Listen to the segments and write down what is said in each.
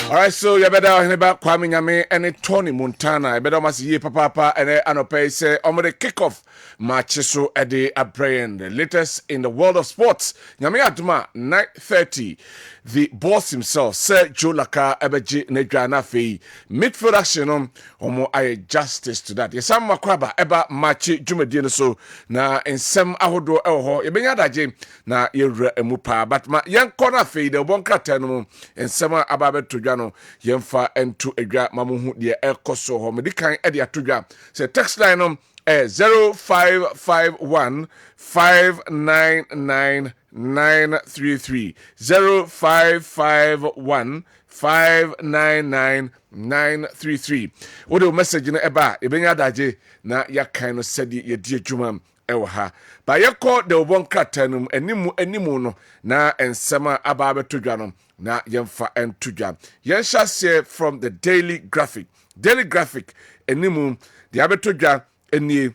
Alright, so you better hear about Kwabena and Tony Montana. I better must ye papa and anope say the kickoff match so at the Abrayan. The latest in the world of sports. Nyame Aduma 9:30. The boss himself, Sir Joe Laka Ebeji Nedrana Fei. Midfield action omo I justice to that. Yesam makwaba eba match Jumedien so na ensem ahodo eho. Yebenya daje na yewra emupa but ma yen corner Fei the bonka tenum ensem ababe todwa yemfa ento edwa mamuhu de ekoso ho medikan e de atodwa say text line 0551 599 933 0551 599 933. What do message na eba ebenya daje na yakan no sedi ye die dwuma ewo ha ba ye call the obon kratanum animu no na ensema aba betodwa no na yemfa entodwa yen share from the Daily Graphic animu the abetodwa eni.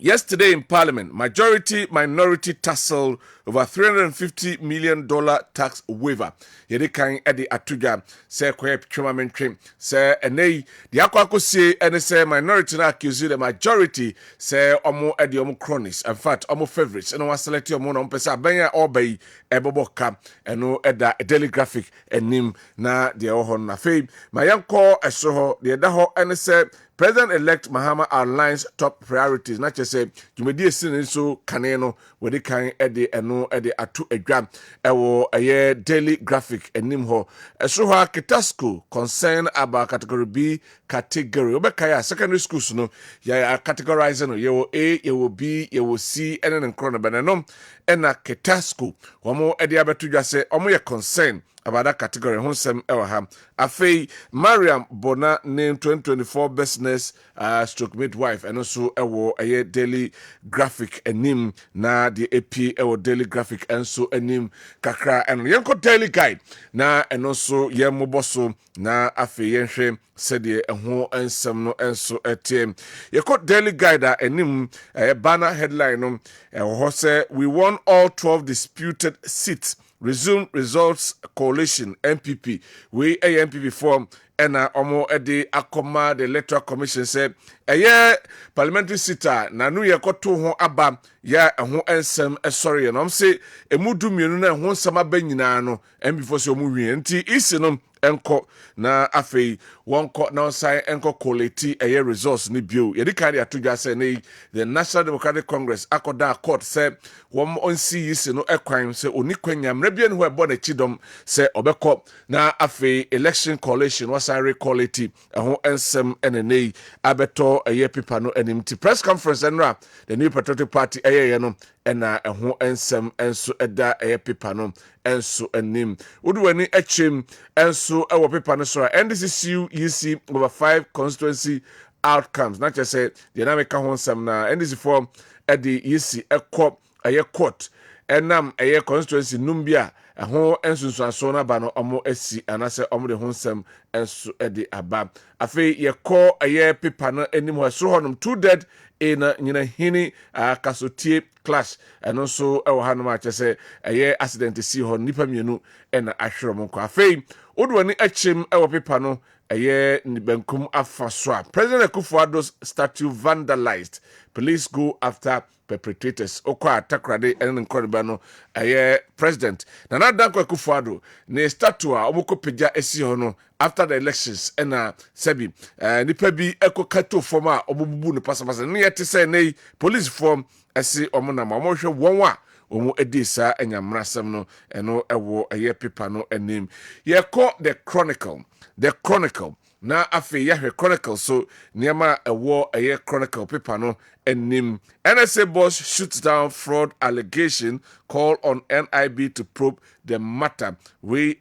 Yesterday in Parliament, majority minority tussle over $350 million tax waiver. Yede kan edi atuga se kwe ptwamamentwe se enei the akwako se ene se minority na accuse the majority se omo edi omo cronies. In fact, omo favorites eno waselect omo na mpesa benya obey eboboka eno eda Daily Graphic enim na de ohon na fame. Mayanko esoho the edaho ene se President-elect Mahama outlines top priorities. Not just say, you may dear sin so caneno, where they can edit and no edit at 2 gram. A year Daily Graphic and Nimho. A soha Kitasco concern about category B category. Obekaya secondary schools no, ya categorizing you will A, you will B, you will C, and then chronobanum, and a Kitasco. One more ediabetu just say, omo concern about that category. Honsem Elham. Afei Mariam Bona named 2024 business stroke midwife and also ewo a Daily Graphic enim na the AP ewo Daily Graphic and so enim kakra and yenko Daily Guide na and also yemoboso na afei yenhwe said ye ho ensem no enso etem yeko Daily Guide enim banner headline no say we won all 12 disputed seats. Resume results coalition MPP. We a MPP form and omo edi akoma the electoral commission said parliamentary sitter na nu ye koto ho aba ya ho ensem sorry and say emudu mienu na ho nsem aba nyina no MPP for so mu wi nti isi no enko na afei wonko na onsai enko colleti results ni bio ye di kan ya tudwa say na the National Democratic Congress akoda court say won onsi isi no ekwan say oni kwanya mrebie no ho ebo na chidom say obekọ na afei election coalition was necessary quality ɛho ensem enenei abeto eye paper no anim ti press conference enra the New Patriotic Party eye no ɛna ɛho ensem enso ɛda eye paper no enso anim woduani achim enso ɛwɔ paper no so NDCCU EC over 5 constituency outcomes not just say the dynamic ho nsem na NDC form at the EC ekɔ eye court enam eye constituency numbia ɛho ensunsuaso na ba no ɔmo asi anase ɔmo de ho nsɛm enso ɛde aba afei yɛkɔ ɛyɛ paper no anim hɔ so hɔnom 2 dead in nyina hini kasotie clash ɛno so ɛwɔ ha no ma kyɛ sɛ ɛyɛ accident si hɔ nipa mienu ɛna ahwere mo nkɔ afei odwani akyem ɛwɔ paper no ɛyɛ nibankum afa so a President Akufo-Addo's statue vandalized, police go after perpetrators. Okwa takrade ene nkɔreba no ɛyɛ president Nana Dankwah Akufo-Addo ne statue a ɔmokɔ pagya esi hɔ no after the elections ɛna sebi nipa bi ɛkɔ kato form a ɔmobubu no pasapasa ne yɛte sɛ nei police form ɛsi ɔmo nam ɔmohwɛ wɔn a ɔmo edi saa enyamrasɛm no ɛno ɛwɔ ɛyɛ paper no anim yɛkɔ the chronicle na afei yɛhwɛ chronicle so niema ɛwɔ ɛyɛ chronicle paper no anim NSA boss shoots down fraud allegation, call on NIB to probe the matter. We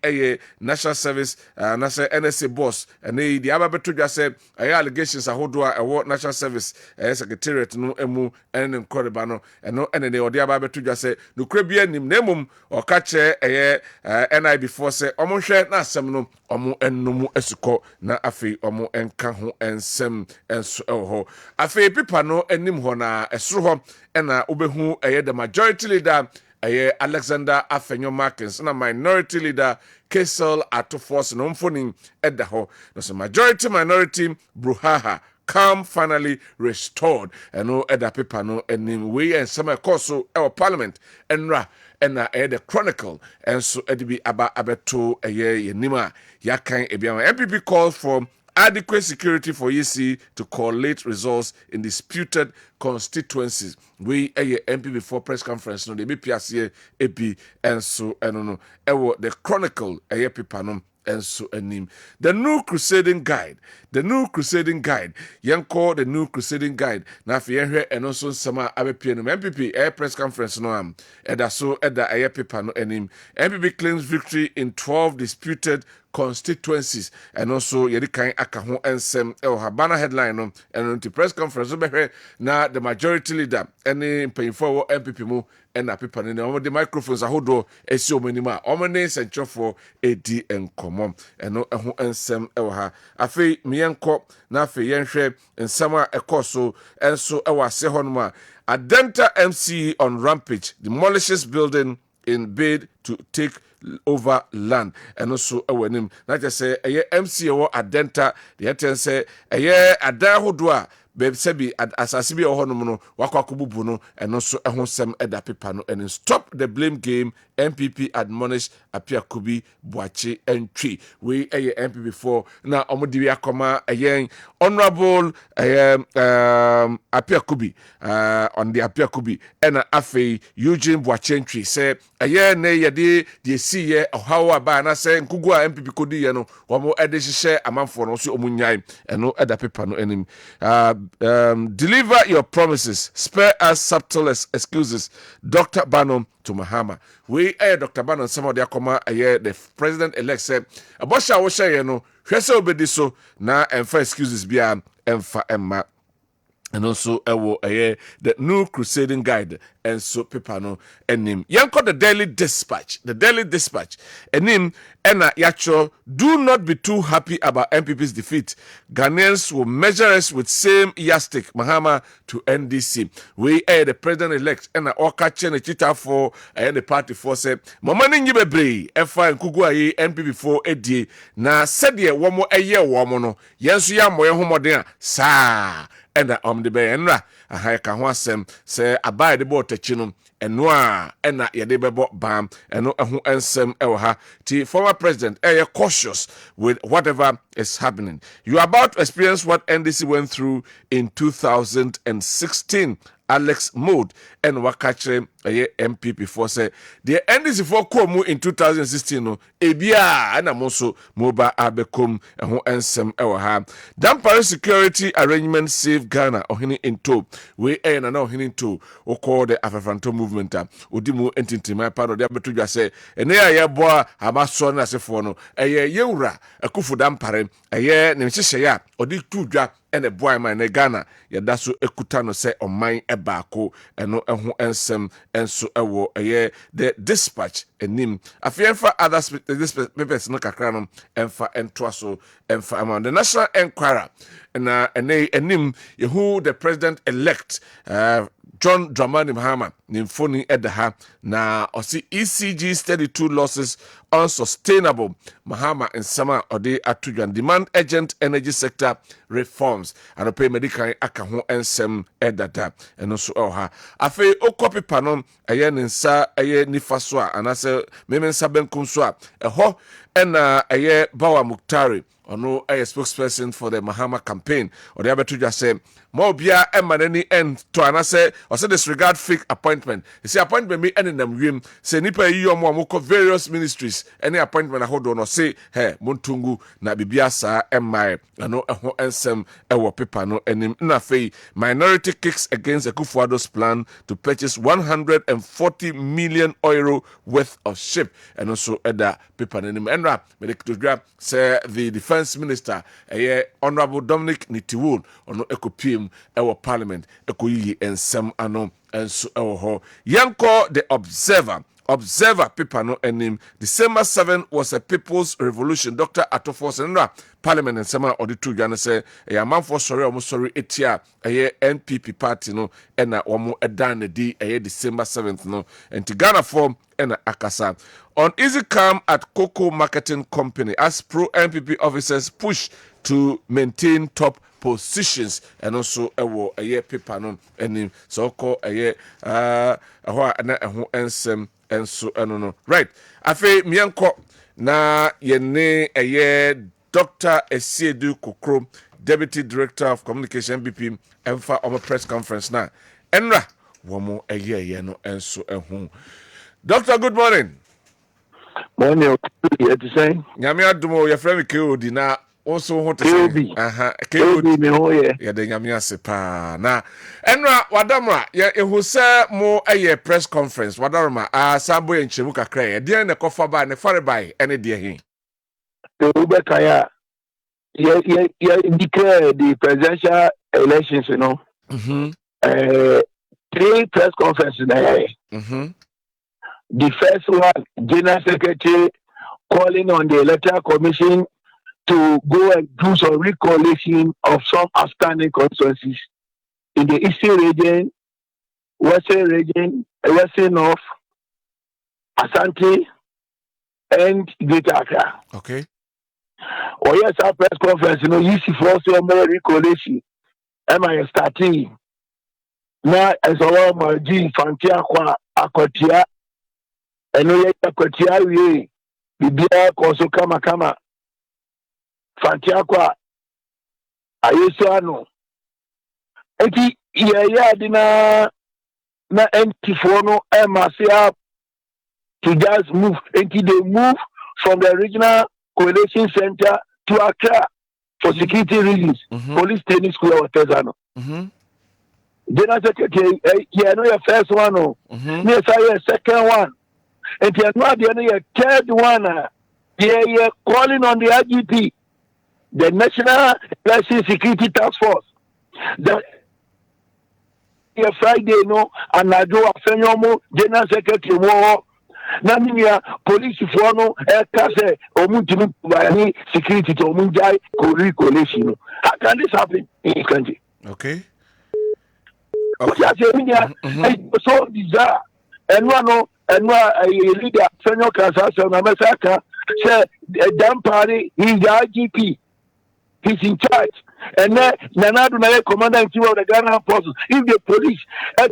national service nasa NSA boss and the ababeto just said allegations ahodoa ɛwɔ national service secretariat no emu ɛne nkɔreba no ɛno ɛne the ɔde ababeto just said no krebia nim nemum ɔka kyerɛ NIB for say ɔmo hwɛ na asɛm no ɔmo ɛnum esukɔ na afei ɔmo ɛnka ho ɛnsɛm ɛnso ɛwɔ hɔ afei pipa no anim hɔ na ɛsoro hɔ ɛna obehu ɛyɛ the majority leader Alexander Afenyo Markins na minority leader Kessel Atofos no mfoni ɛda hɔ no so majority minority bruhaha calm finally restored ɛno ɛda paper no anim we ensɛm ɛkɔ so ɛwɔ parliament ɛnra ɛna the chronicle ɛnso ɛde bi aba abeto ɛyɛ yɛnim a yakan ebiama MPP calls for adequate security for EC to collate results in disputed constituencies. We a MP before press conference no de be piase ebi enso eno no ewo the chronicle a paper no enso anim the new crusading guide yanko the new crusading guide na afi yenhwe eno so nsema abepie no MPP press conference no am eda so eda a paper no anim MPP claims victory in 12 disputed constituencies and also yedikan aka ho ensem Habana headline no and the press conference be na the majority leader any mpanyimfo MPP mu na paper no the microphones ahodo esi omanima omane central for edi enkomo eno ho ensem ha afei miyenko na afei yenhwe ensem a ekoso enso ase hono a Adenta MC on rampage demolishes building in bid to take over land and also awanim na just say MC or Adenta the atten say ada hodua be sebi asase bi ohonom no wakwakobubu no and also ehosem eda paper no and stop the blame game MPP admonish Apiakubi Boachi entry we MPP for na omodi wi akoma honorable Apiakubi on the Apiakubi and afei Eugene Boachi entry say ne yede de siye ohawa ba na say nkugu a MPP kodi ye no wo ede hihye amanfo no so omunyai eno eda paper no enim deliver your promises, spare us subtle excuses. Dr. Bannon to Mahama. We Dr. Bannon, some of the Akoma, the president-elect said, Abosha Osha, no, Hwese obediso, na emfa excuses bia emfa emma. And also the new crusading guide and so paper no enim yanko the daily dispatch enim ena yacho do not be too happy about MPP's defeat. Ghanaians will measure us with same yardstick Mahama to NDC. We the president-elect ena okache ne chita for the party for say mama ni bebre efa nkugu ayi MPP for edie na sede womo womo no yenso ya moye homoden a saa ena the be enra aha ka ho asem se abai de bo tachi no eno a ena ye de bebo bam eno ho ensem ha ti former president cautious with whatever is happening. You are about to experience what NDC went through in 2016 Alex Mode and Wakache MPP for say the NDC for Komu in 2016 no ebia and amoso moba abekom ho ensem ewa Dankwah security arrangement save Ghana ohini into we na ohini into o call the Afrofanto movement odimu entintima pa no de abetudwa say ene ya boa abaso na sefo no yewura akufu Dankwah ne nhyehyɛ ya odi tudwa ene boy man ne Ghana yɛda so ekuta no sɛ ɔman ɛbaako ɛno ɛho ensɛm enso ɛwɔ the dispatch enim afiɛmfa other papers no kakra no ɛmfa ɛntoa so ɛmfa ama the national enquirer na enim yehu the president elect John Dramani Mahama Nimfoni Edaha na osi ECG's 32 losses unsustainable. Mahama and Sama Ode Atujan demand urgent energy sector reforms and pay medical akaho ensem edata and also oha. Afe okopi panom aye ninsa aye nifaswa and ase memen saben kumswa eho ena aye Bawa Muktari ono a spokesperson for the Mahama campaign or the other just say more bia emaneni end to anase or say disregard fake appointment. You see appointment me any them wim say nipa yi omo various ministries any appointment I hold on or say hey muntungu na bibia sa emai ano eho ensem ewo paper no enim na fei minority kicks against Akufo-Addo's plan to purchase 140 million euro worth of ship and also eda paper enim enra medical grab say the defense minister honorable Dominic Nitiwul ono ekopiem ewo parliament ekoyi ensem ano enso ewo ho yanko the observer paper no enim December 7 was a people's revolution. Dr. Atofo Senra parliament and sema auditu gana say amanfo sorry omo sorry etia NPP party no ena omo edan di December 7th no enti Ghana form ena akasa on easy calm at Cocoa Marketing Company as pro NPP officers push to maintain top positions and also ewo paper no enim so call ho na ho ensem enso no right afi mienko na yene Dr. Esiedu Kokro, Deputy Director of Communication BP emfa on a press conference na enra womo no enso ehu. Doctor, good morning. Morning, you to say? Nyame adumo your friend KOD na also want to say KOD me ho ye. Ya de nyame ase pa na enra wadamra ya ehu se mo press conference wadarma sabo ye nchemu kakra ye de na kofa ba ne fare bai ene de hin. Ubekaya, declare the presidential elections, you know. 3 press conferences. The first one, General Secretary calling on the Electoral Commission to go and do some recollation of some outstanding constituencies in the Eastern region, Western region, Western North, Asante, and Greater Accra. Okay. Oh yes, our press conference, you know, you see for some recollation. Am I starting? Now, as a lot of G, Fantia, Akotia, and no Akotia, we Bibia, Koso Kama, Fantia, Ayesano. Eti, dina na Antifono, Masia, to just move, until they move from the regional coalition center to Accra for security reasons. Police training school or Tesano. General Secretary, I know your first one. Yes, I your second one. And you know your third one. Yeah, calling on the IGP, the National Election Security Task Force. That Friday, no, and I do a phenomenal General Secretary war. Namia police for no kase omuntimi bani security to omunjai coalition. How can this happen in this country? Okay. So bizarre. And one a leader senior council na mesaka say Dankwah he's the IGP. He's in charge. And then Nanadu na commander-in-chief of the Ghana forces. If the police the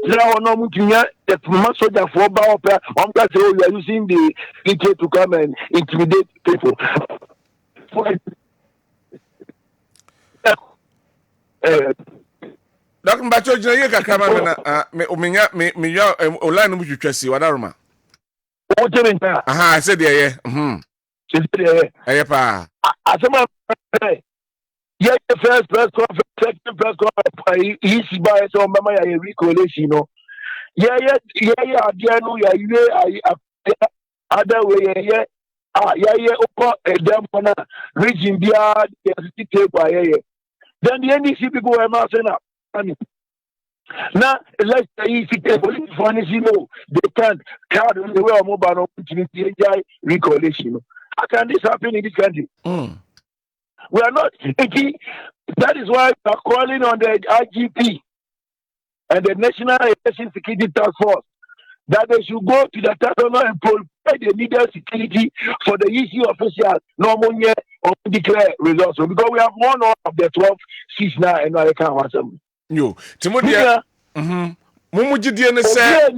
soldier for Baopa, you are using the EK to come and intimidate people. mbacho jina ye kakra ma me omenya me ya online mu twetwasi wadaroma o tere nta aha se de ye se de ye pa asema ye first press conference second press conference he si ba so mama ya recollation no ye ade no ya ye other way ye ye oko dem na region bia the city table ye then the NDC people were saying now let's say if the police furnish they can't card the way mobile opportunity recollation. How can this happen in this country? We are not. That is why we are calling on the IGP and the National Election Security Task Force that they should go to the terminal and provide the needed security for the EC officials no more yet or declare results. Because we have one of the 12 seats now and I can't watch them. Yo, Timodia. Mumujidie ne say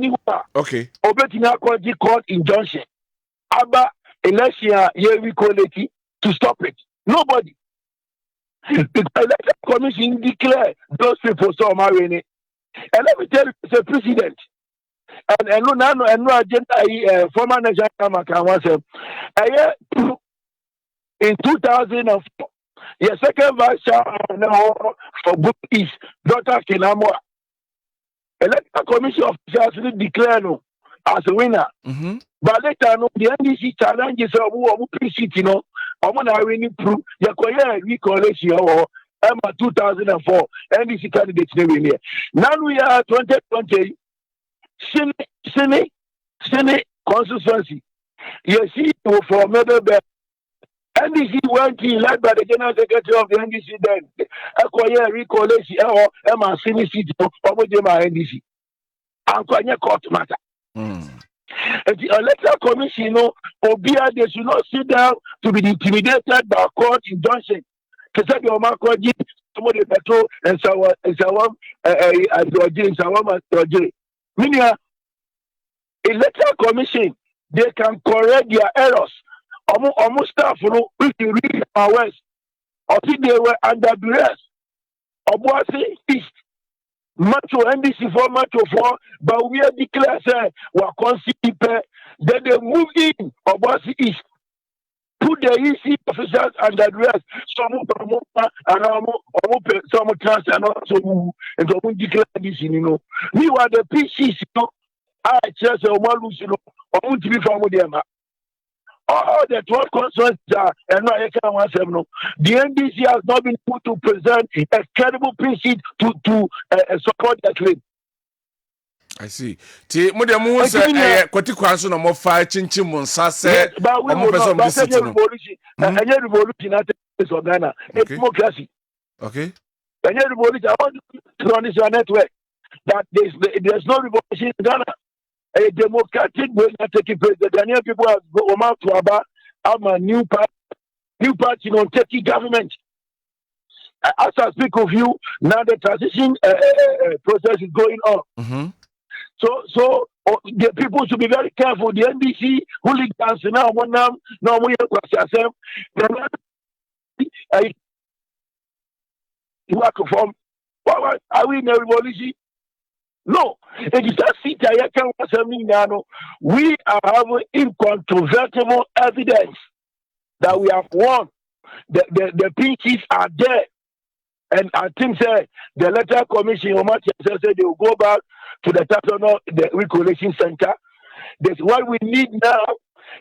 okay. Obetina court injunction. Aba election ye recollect to stop it. Nobody. The election commission declare those people so marrying. And let me tell you, it's a precedent. And no agenda former national council. In 2004, your second vice chairman for Book East, Dr. Kinamwa, electoral commission officials declare no as a winner. But later, no, the NDC challenges of who PC, you know, I'm not winning proof. You can recollation or 2004 NDC candidates never here. Now we are 2020. Senate constituency. You see, for member NDC went in led by the General Secretary of the NDC then. Acquire recollation or Emma Senate seat of NDC. And court matter. And the electoral commission, you know, Obia, they should not sit down to be intimidated by court injunction. To say your Maakye, some of the petrol and Sawam, meaning, electoral commission, they can correct their errors. Almost staff, you know, if you read our West, or if they were under duress, Obuasi East, Macho NDC 4, Macho 4, but we are declared, we're considered, then they move in Obuasi East, put the EC officers under duress, some trans and also and some declare this, you know. Meanwhile, the PCs, you know, I just a one loose, you know, or to be from them. All the 12 concerns are, and I can't want them. No, the NDC has not been able to present a credible PC to support that claim. I see. Ti mo de mo say kwati kwanso na mo fa chinchim mo nsa say but we will not revolution. Any revolution at the Ghana. It's democracy. Okay. Any revolution, I want to run this network that there's no revolution in Ghana. A democratic way not taking place. The Ghanaian people have gone out to have a new party, you know, taking government. As I speak of you, now the transition process is going on. So the people should be very careful. The NDC hooligans now we work from. Are we in a revolution? No, it is that seat we are having incontrovertible evidence that we have won. The PCs are there. And I think the electoral commission said they will go back to the recollation center. That's what we need now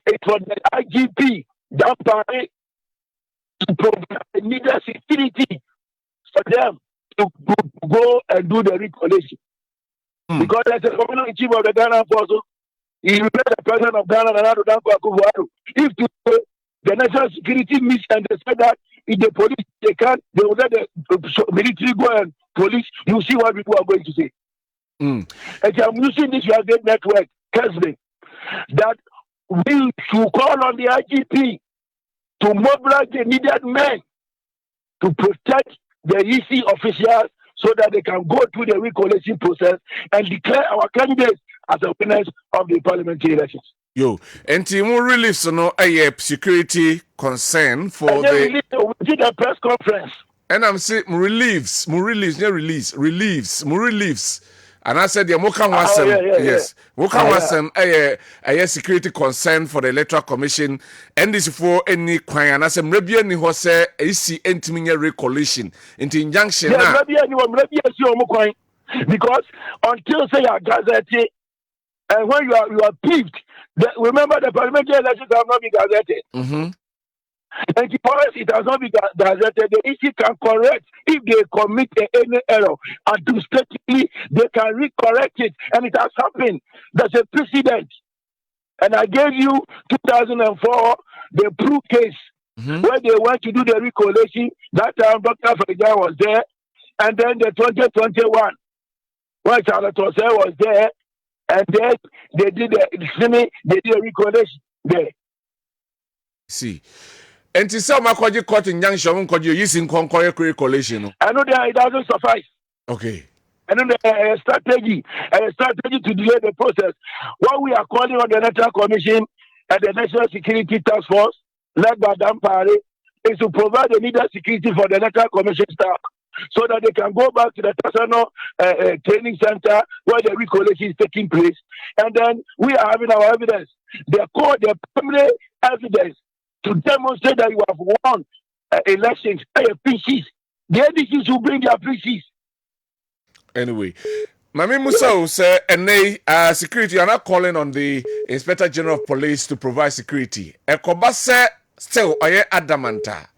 is for the IGP Dankwah to provide needed security for them to go and do the recollation. Because as a commander in chief of the Ghana force, he is the president of Ghana and Dankwah. If the national security meets and they said that if the police they will let the military go and police, you see what people are going to say. And I'm using this network, Kessben, that we should call on the IGP to mobilize the needed men to protect the EC officials so that they can go through the recollation process and declare our candidates as a winners of the parliamentary elections. Yo, and Timu release no a security concern for we did a press conference. And I'm saying relieves. And I said, yeah, Mokan was some, yes, Mokan was some a security concern for the Electoral Commission, and this for any quine. And I said, maybe any was a AC intimate recollection into injunction. Yeah, maybe anyone, maybe a Mokan, because until say a gazette, and when you are peeved, remember the parliamentary elections have not been gazetted. Mm-hmm. And because it has not been gazetted, the EC can correct if they commit any error. Administratively, they can recorrect it. And it has happened. There's a precedent. And I gave you 2004, the Prue case, where they went to do the recollation. That time, Dr. Fajan was there. And then the 2021, when Charlotte was there. And then they did a recollation there. See. And to some Maakye court injunction, could you use in concurrent recollation? I know that it doesn't suffice. Okay. I know the strategy to delay the process. What we are calling on the National Commission and the National Security Task Force, led by Dankwah, is to provide the needed security for the National Commission staff so that they can go back to the personal training center where the recollation is taking place. And then we are having our evidence. The primary evidence to demonstrate that you have won elections by a PCs. The ADCs will bring their PCs. Anyway, Mami Musa said, and security, you are not calling on the Inspector General of Police to provide security. Ekobase still are adamanta.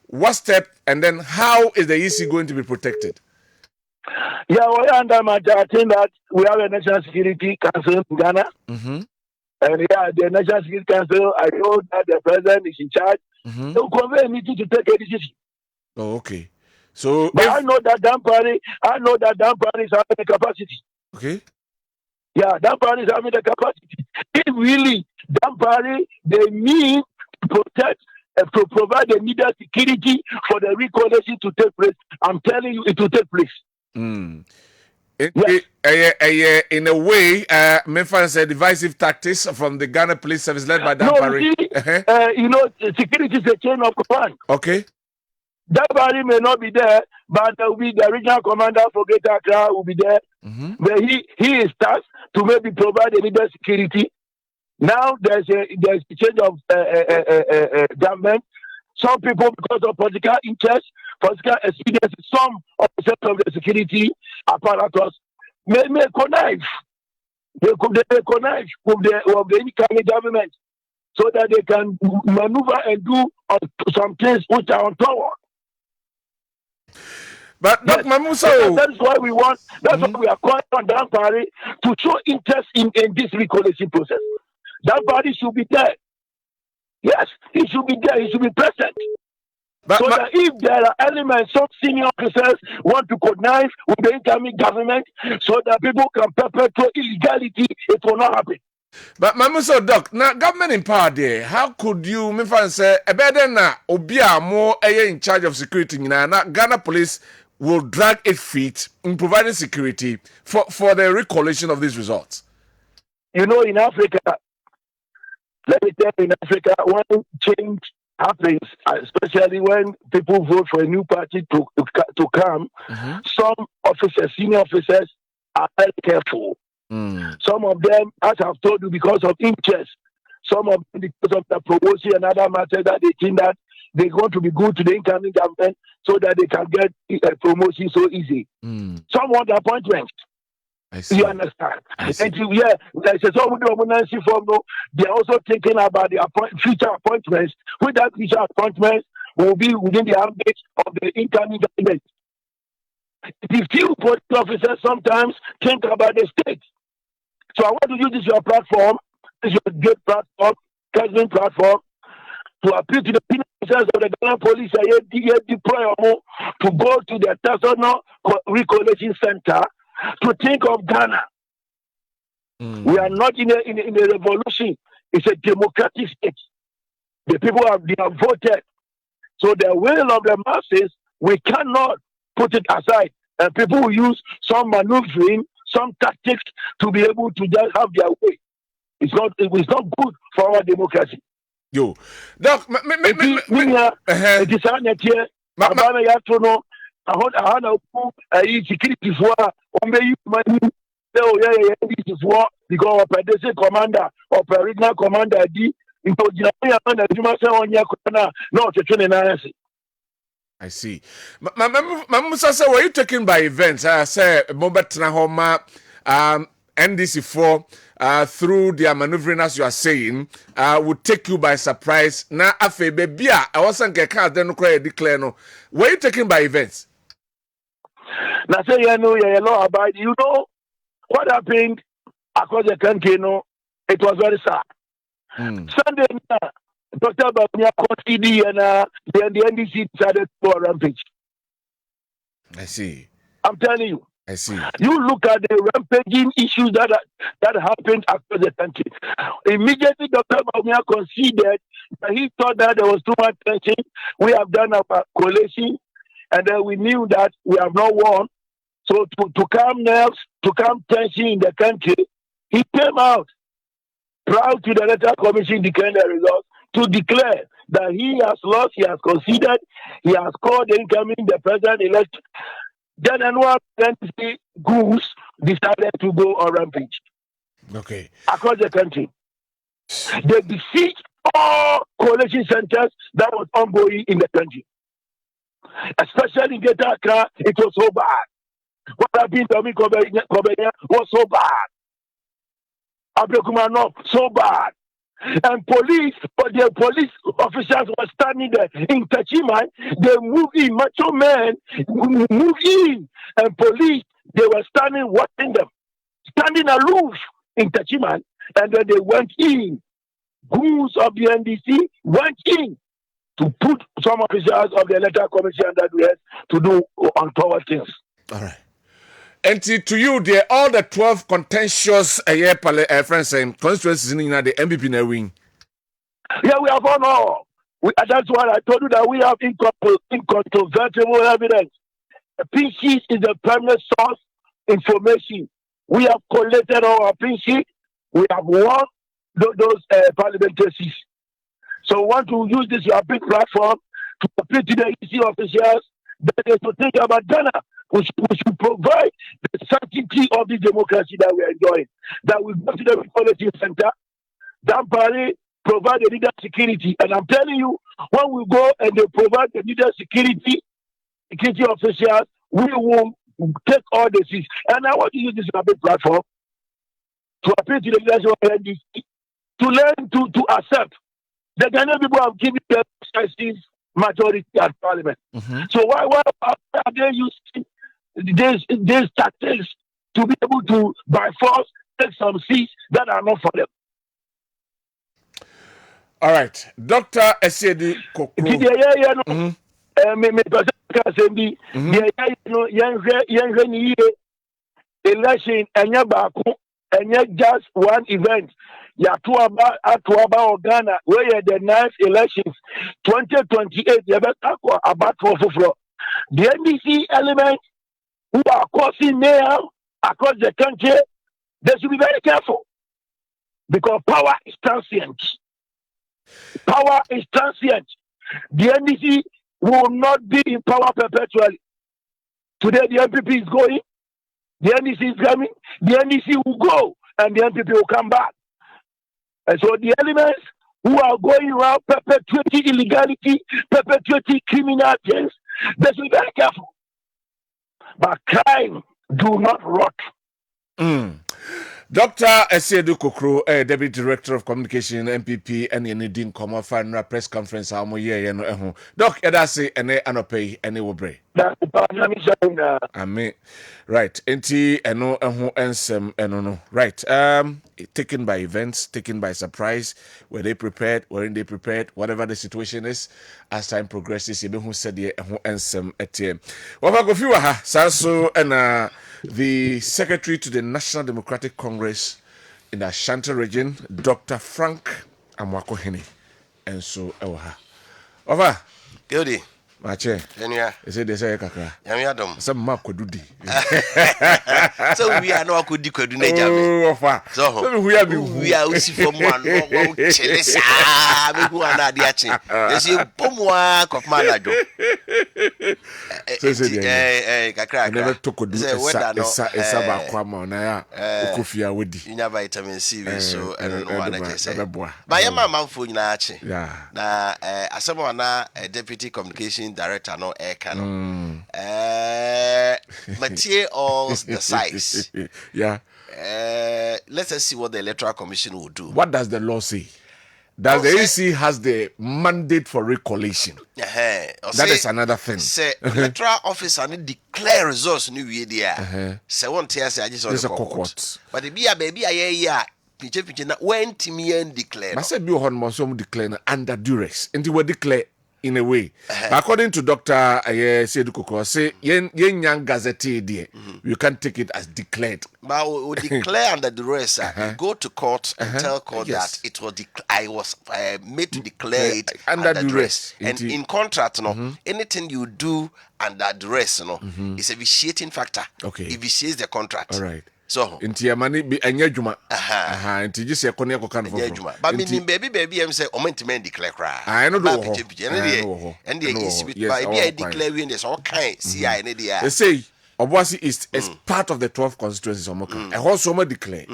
What step and then how is the EC going to be protected? Yeah, we are adamanta. I think that we have a National Security Council in Ghana. Mm-hmm. And yeah, the National Security Council, I know that the president is in charge. Mm-hmm. They'll convey a meeting to take a decision. Oh, okay. So, but I know that Dankwah is having the capacity. Okay. Yeah, Dankwah is having the capacity. If really Dankwah, they need to protect and to provide the needed security for the recollation to take place. I'm telling you, it will take place. In a way, Memphis said divisive tactics from the Ghana Police Service led by Dankwah. Security is a chain of command. Okay. Dankwah may not be there, but there will be the regional commander for Greater Accra will be there. Mm-hmm. But he is tasked to maybe provide the needed security. Now there's a change of government. Some people, because of political interest, political expedience, some of the security apparatus may connive. They connive with the incoming government so that they can maneuver and do some things which are untoward. But yes. That's why we want. That's why we are calling on Dankwah to show interest in this recollation process. Dankwah should be there. Yes, he should be there. He should be present. But that if there are elements, some senior officers want to connive with the incoming government, so that people can perpetrate illegality, it will not happen. But Mamuso Doc, now government in power there, how could you me say a better na obia more in charge of security na Ghana police will drag its feet in providing security for the recollation of these results? You know, in Africa, let me tell you, in Africa, when change happens, especially when people vote for a new party to come, some officers, senior officers, are very careful. Some of them, as I've told you, because of interest. Some of them because of the promotion and other matters that they think that they're going to be good to the incoming government so that they can get a promotion so easy. Some want appointments. You understand? And there's some form. They're also thinking about the future appointments. With that future appointments will be within the ambit of the incoming government. The few political officers sometimes think about the state. So I want to use this your platform, this your great platform, Kessben platform, to appeal to the officers of the Ghana Police deploy to go to the personal recollation center to think of Ghana. We are not in a revolution. It's a democratic state. The people have voted. So the will of the masses, we cannot put it aside. And people will use some maneuvering, some tactics to be able to just have their way. It's not good for our democracy. Yo, Doc, it is Abana ya to no ahona ku security for ombe money yeah this for because operation commander operational commander di into jina ya na juma se onya ko na otwetwe na yesi. I see. Mamusa say, were you taken by events? I say Mobetra Homa NDC4 through their maneuvering, as you are saying, would take you by surprise. Now, afe bebia, I wasn't get card then declare no. Were you taken by events? Now say you know about you know what happened across the country. No, it was very sad. Sunday, Dr. Babnia CD and then the NDC decided to go a rampage. I see. I'm telling you. I see. You look at the rampaging issues that happened across the country. Immediately, Dr. Babnia conceded that he thought that there was too much tension. We have done our coalition, and then we knew that we have not won. So to calm nerves, to calm tension in the country, he came out proud to the Electoral Commission declaring the results to declare that he has lost, he has conceded, he has called the president-elect. Then another goose decided to go on rampage. Okay. Across the country. They besieged all coalition centers that was ongoing in the country. Especially in Greater Accra, it was so bad. What happened to me, Kwabena, was so bad. Abekumano, so bad. And police officers were standing there in Tachiman. They moved in, macho men moved in, and police, they were standing watching them, standing aloof in Tachiman, and then they went in. Goons of the NDC went in to put some officers of the Electoral Commission under duress to do untoward things. All right. And to you, all the 12 contentious friends and constituencies in the MPP na win. Yeah, we have won all. That's why I told you that we have incontrovertible evidence. The pin sheet is the primary source information. We have collected our pin sheet. We have won those parliamentary seats. So we want to use this big platform to appeal to the EC officials that they should think about Ghana. We should provide the sanctity of the democracy that we are enjoying. That we go to the policy center, Dankwah provide the leader security. And I'm telling you, when we go and they provide the leader security officials, we will take all the seats. And I want to use this big platform to appeal to the leadership of NDC to learn to accept the Ghanaian people have given them majority at parliament. Mm-hmm. So why are they using these tactics to be able to, by force, take some seats that are not for them? All right. Dr. Esedi Kokro. Election and just one event. Atuaba Ghana, where the next elections 2028, about the NDC elements who are causing mayhem across the country, they should be very careful because power is transient. Power is transient. The NDC will not be in power perpetually. Today the MPP is going, the NDC is coming, the NDC will go, and the MPP will come back. And so the elements who are going around perpetuating illegality, perpetuating criminal things, they should be very careful. But crime do not rot. Dr. Esedi Kokro, Deputy Director of Communication, MPP, and Yenidin Koma Final Press Conference, Doc, Edasi, and Anope, and Wobre. Amen. Right. Enti, eno, ensem, eno, right. Taken by events, taken by surprise. Were they prepared? Weren't they prepared? Whatever the situation is, as time progresses, you know who said ye, ensem, etiem. Wafagofiwa, Sanso, and the Secretary to the National Democratic Congress in the Ashanti region, Dr. Frank Amwakohene. And so, Ewaha. Over. Good. Maakye. Enya. Ese de say kakra. Yami adom. Some map kodudi. So we are no akodi kwadu na jabe. Oh, ofa. So we are usi from one no chele sa me hu ana ade ache. Ese pomwa kofma na jo. Kakra. Never tokodu esa ba kwama na ya okofia wodi. Inya vitamin C we so eno no wana kese. Ba ye ma manfo nyina ache. Na asemo na deputy communication director no eka no. Maakye all the size. Yeah. Let us see what the Electoral Commission will do. What does the law say? Does the AC has the mandate for recollation? That is another thing. Say electoral office and declare results new year there. Say one tear say I just on the court. But the be a baby pinche na when Timian declare. I said be on monsom declare under duress. And we declare in a way. According to Dr. Seydou Koko, say yen young gazette there, you can take it as declared. But we declare under duress. Go to court and tell court that it was I was made to declare it under duress. And in contract, anything you do under duress, is a vitiating factor. Okay. It vitiates the contract. All right. So inti ya mani bi anya dwuma inti gise yakone yakoka no fofo ba me nim baby em say omentiment declare cry I no do ho and the exhibit by be declare we dey so kan CI ne dey they say Obuasi East is part of the 12 constituencies omoka e ho so ma declare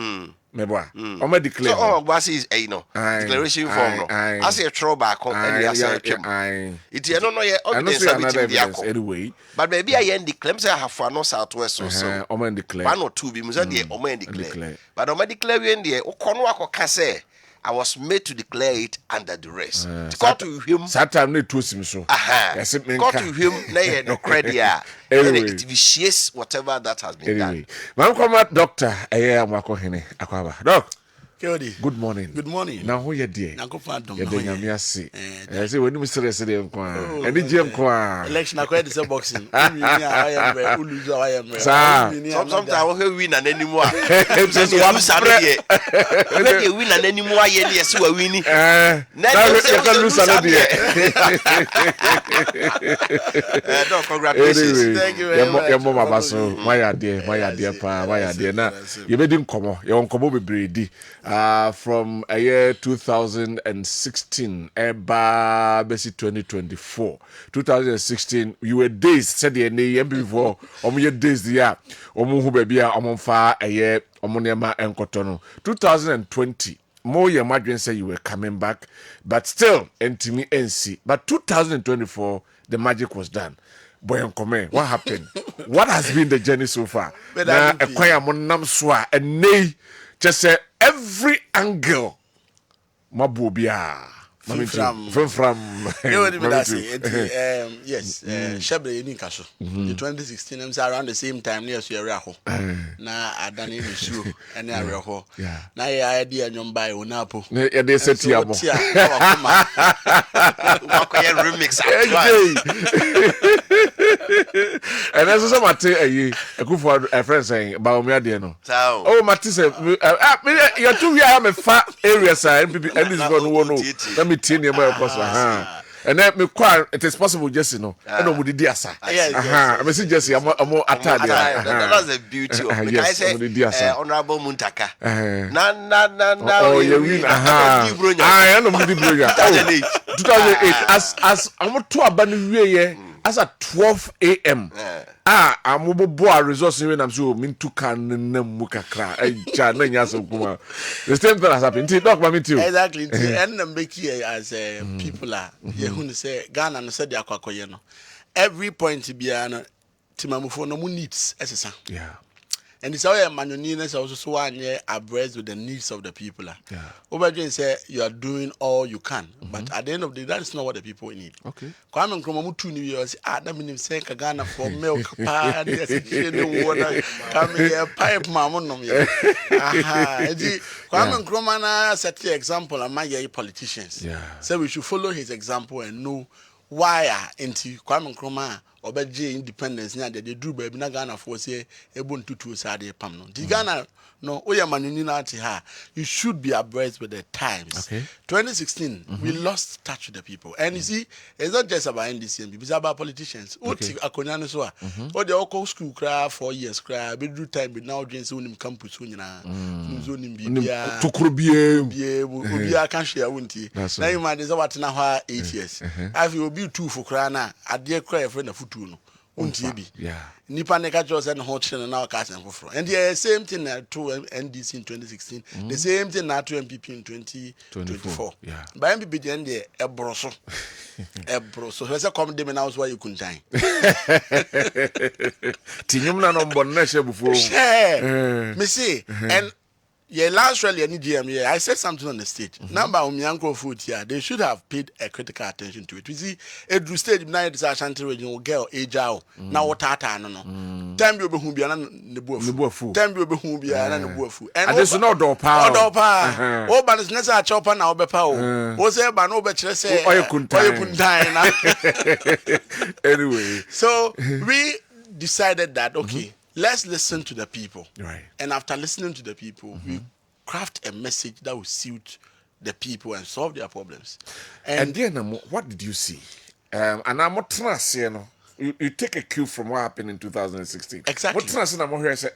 meboa o declare so Obuasi is declaration form no as a throw back and ya say twem it you no ye evidence anyway but baby I declare say have no southwest so o declare one or two bi say dey o declare but o declare we dey o kono akoka say I was made to declare it under duress. Got to him. Saturn need to sim so. Yes, got to him. Nay, no credit. Anyway, it vitiates whatever that has been done. Mam come doctor. Aye, amako hene akwaba. Doc. Good morning. Good morning. Now who you dear? Na go find them. You dey nyame ase. Say when you serious dey nko a. Eni je nko a. Election akwa dey say boxing. Sometimes we win an anymore. Just one Saturday. When you win an anymore ye dey say we win. Now you can lose Saturday. No, congratulations. Thank you very much. Your mama baso. My dear pa, my dear na. You be din komo. You nkomo bebre di. From a year 2016, basic 2024. 2016, you were days, said the name before, your days the year, who baby, fa a year, Omonema and Cotono. 2020, more your margin say you were coming back, but still, NTM NC. But 2024, the magic was done. Boy, what happened? What has been the journey so far? Na acquire monam swa and nay. Just say every angle, mabubia. From yes, Shebre in Castle. The 2016 I'm around the same time near Sierra. Now I done in shoe and area. Now I idea on by Unapo. They said Tiamo. Remix. And as some a good for a friend saying about me, Diano. Oh, Matisse, you're too young, a fat area side, and this one. Let me tell you about and then me quite it is possible just and no would the asa. I mean Jesse I'm more attack. That's the beauty of it. I say honorable Muntaka. Oh you win I am the 2008 as I'm to abandon as at 12 a.m. I'm boa resource when I'm so mean to can muka cry. The same thing has happened. Talk about me too. Exactly. And Maakye as people are who say Ghana and said no. Every point to be an Timamufo no needs as a yeah. And it's how a manonines also so one year abreast with the needs of the people. Yeah. Obajen say you are doing all you can, but at the end of the day, that is not what the people need. Okay. Kwame Nkrumah 2 years, that means saying Ghana for milk, water, come here, pipe, mamonum. Kwame Nkrumah set the example of my politicians. Yeah. So we should follow his example and know why into Kwame Nkrumah obeje independence nya de dru ba bi na Ghana for say ebon tutu sade pam no di Ghana no oya manuni na ati ha you should be abreast with the times. 2016 we lost touch with the people, and you see it's not just about NDC, it's about politicians. Uti akonya no so a o de oko school cry 4 years cry be do time be now dream say unim campus unyina nzo nim bibia tukrobie obi aka hwe awunti na you man is what na ho 8 years afi obi 2 for cry na ade cry for na futu no unti bi nipa ne ka cho say no ho chene na ka sen foforo, and the same thing to NDC in 2016, the same thing na to MPP in 2024. By MPP the end there ebroso so say come dem na why you kuntan tinyum na no mbon na hye bufo me see. And yeah, last rally any GM, I said something on the stage. Number of young food here, they should have paid a critical attention to it. We see a stage now it's a Ashanti regional girl age out. Now what tata no. Time you be who be an the buafu. Time you be who be an the buafu. And there's no door power. Oh, but it's not a chopper now be power. Was there by no better say or you couldn't anyway. So we decided that let's listen to the people. Right. And after listening to the people, we craft a message that will suit the people and solve their problems. And then what did you see? And I'm not trusting, you take a cue from what happened in 2016. Exactly. What trusting I'm here say,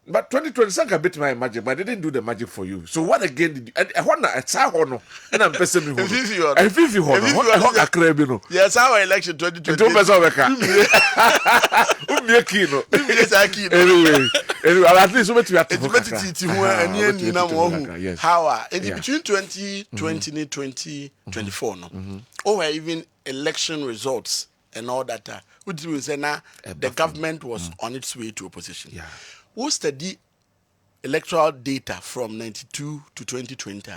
but 2020 sang a bit my magic, but they didn't do the magic for you. So what again did you? I want to say hono, and I'm person me hono. I feel you hono. What a crabino. Yes, our election 2020. Don't mess up with that. Anyway, at least we have to. How between 2020 and 2024 no. Or even election results and all that. Would you say now the government was on its way to opposition? Yeah. Who study electoral data from 92 to 2020?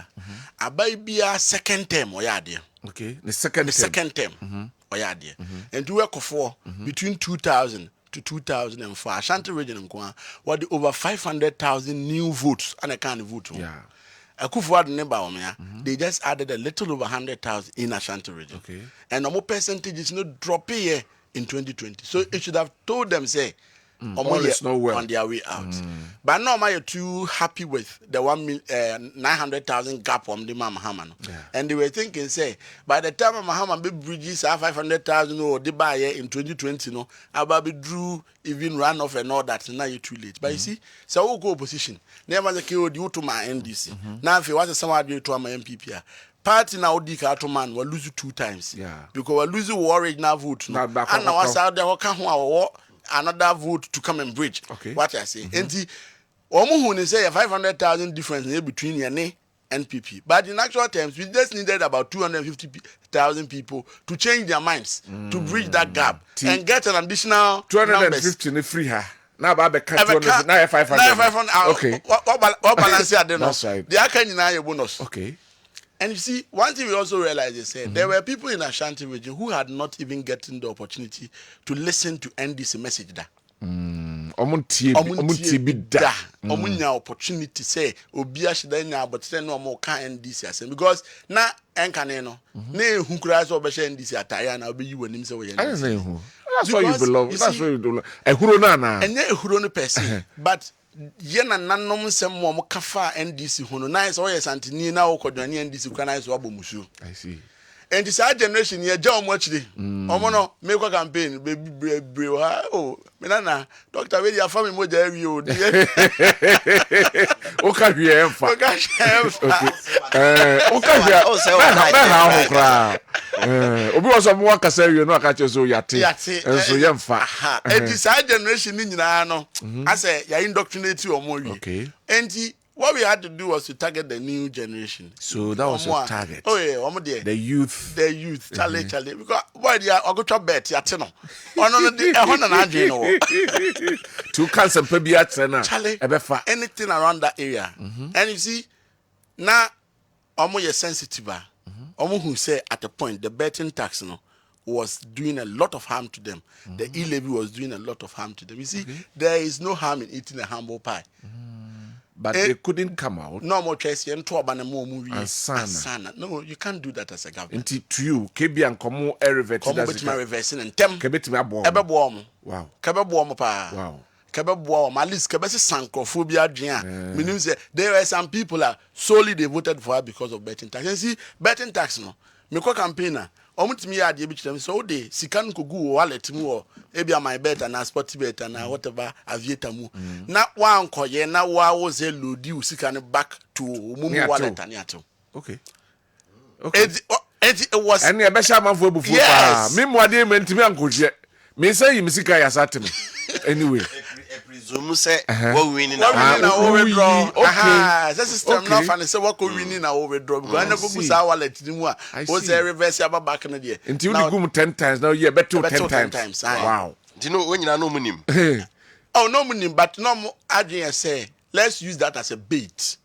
Abaya second term or yadi. Okay, the second term or yadi. And to work for between 2000 to 2004, Ashanti region and Kwa were the over 500,000 new votes and a kind of vote. Yeah. Akufuad neighbor, they just added a little over 100,000 in Ashanti region. Okay. And more percentage is not dropping here in 2020. So it should have told them, say, all is not well on their way out. But now am I too happy with the 900,000 gap on the Mahama. And they were thinking, say, by the time Mahama be bridges are 500,000 or the buyer in 2020, no, Ababi drew even run off and all that. Now you're too late. But you see, so we'll go opposition. Never the KO due to my NDC. Now if you want someone to my MPP. Party now Dika to man will lose 2 times. Because we're losing war now vote. And now I saw the war another vote to come and bridge. What I say. And the Omo say a 500,000 difference between Yane and PP. But in actual terms, we just needed about 250,000 people to change their minds to bridge that gap and get an additional 250 in the free her. Now Baba cut 200, now 500. Okay. What balance here? That's right. They are kind of bonus. Okay. And you see, one thing we also realized is that there were people in Ashanti region who had not even gotten the opportunity to listen to NDC message. Omunya opportunity say Obia Shidanya, but say no more can NDC because na enkaneno ne hunkura so be NDC ataya na obi you anim say we I don't know who. That's why you belong. That's why you do. Ehuro na na. Enye ehuro no person, but yena nanom nsem mo kafa NDC hono nice o yesantini na okodwane NDC kwa nice wo abomusu. I see. And this generation here ja omo chide omo no make a campaign be oh me na doctor we dia family mo ja wi o die o ka hwe emfa o ka o say o kra obi was some work say we no aka che so yate enso yemfa and this generation ni nyina no I say ya indoctrinate omo wi and what we had to do was to target the new generation. So that was your target. Oh yeah, the youth. The youth, Charlie. Because why they are go to bet yatino. Ono the ehona na adwe no. To cancel pebi atena. Charlie. Anything around that area. And you see, now omo ye sensitive. Omo who say at the point the betting tax no was doing a lot of harm to them. The e-levy was doing a lot of harm to them. You see, there is no harm in eating a humble pie. but they couldn't come out. No more choice. Asana. No, you can't do that as a government. To you, KB and Komo reversing and tem. Wow. Wow. At least sankophobia. Meaning there were some people solely they voted for her because of betting tax. And see, betting tax no. Me ko campaigner. Me ade bi them so they sikan ko gu wallet mu or ebi my bet and sport bet and whatever aviator mu. Na wan koye na wa wo ze load you sikan back to mumu wallet and yato. Okay. It was and be sha man for before me mo ade me ntimi ankoje. Me say you sika ya satem. Anyway, presume say what winning na overdraw. Aha, that system not funny say what go winning na overdraw because na go busa wallet ni mu a o say reverse aba back na there. Until you go 10 times now you bet 10 times. Wow. Do you know when you know munim? Oh no munim but no adrian say let's use that as a bait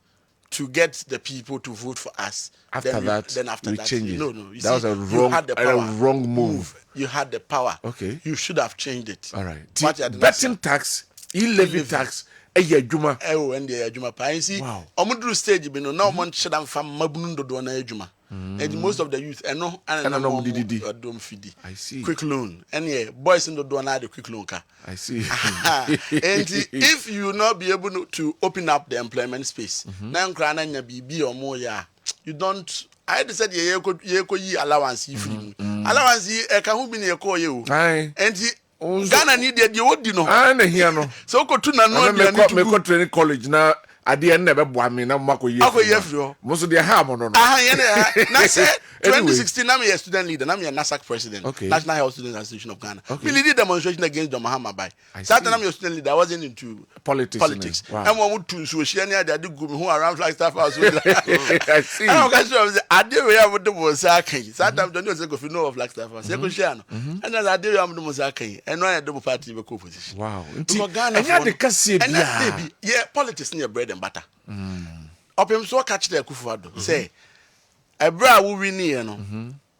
to get the people to vote for us. After that, we change it. No. That was a wrong move. You had the power. Okay. You should have changed it. All right. Betting tax, levy tax, juma. And the juma. You see, omudru stage, you know, no one should have found mabunundo do na juma. And most of the youth, and no, don't feed. I see. Quick loan. And yeah, boys in the do na the quick loan car. I see. And if you not be able to open up the employment space, now crana be or more, you don't. I said ye ko allowance free. Allowance e ka hu bi na ye ko ye o. Enti Ghana need the odi no. Na here no. So ko tu na no me ko training college na ade en na be boa me na mako ye. Akọ Mo so de ha mo no. Ye na say 2016 na me student leader na me NASAC president. National Health Students Association of Ghana. We lead demonstration against John Mahama by. That time I'm student leader I wasn't into politics. And one would to so she any they do go who around Flagstaff house. I see. I don't say ade we have the Mosaka. That time don't say go fi know of Flagstaff house. You go share no. And then ade we have the Mosaka. And no double party be co-position. Wow. Ghana and the kasi bia. Yeah, politics near bread and butter. Opem so catch the Kufuado. Say ebra wo win here no.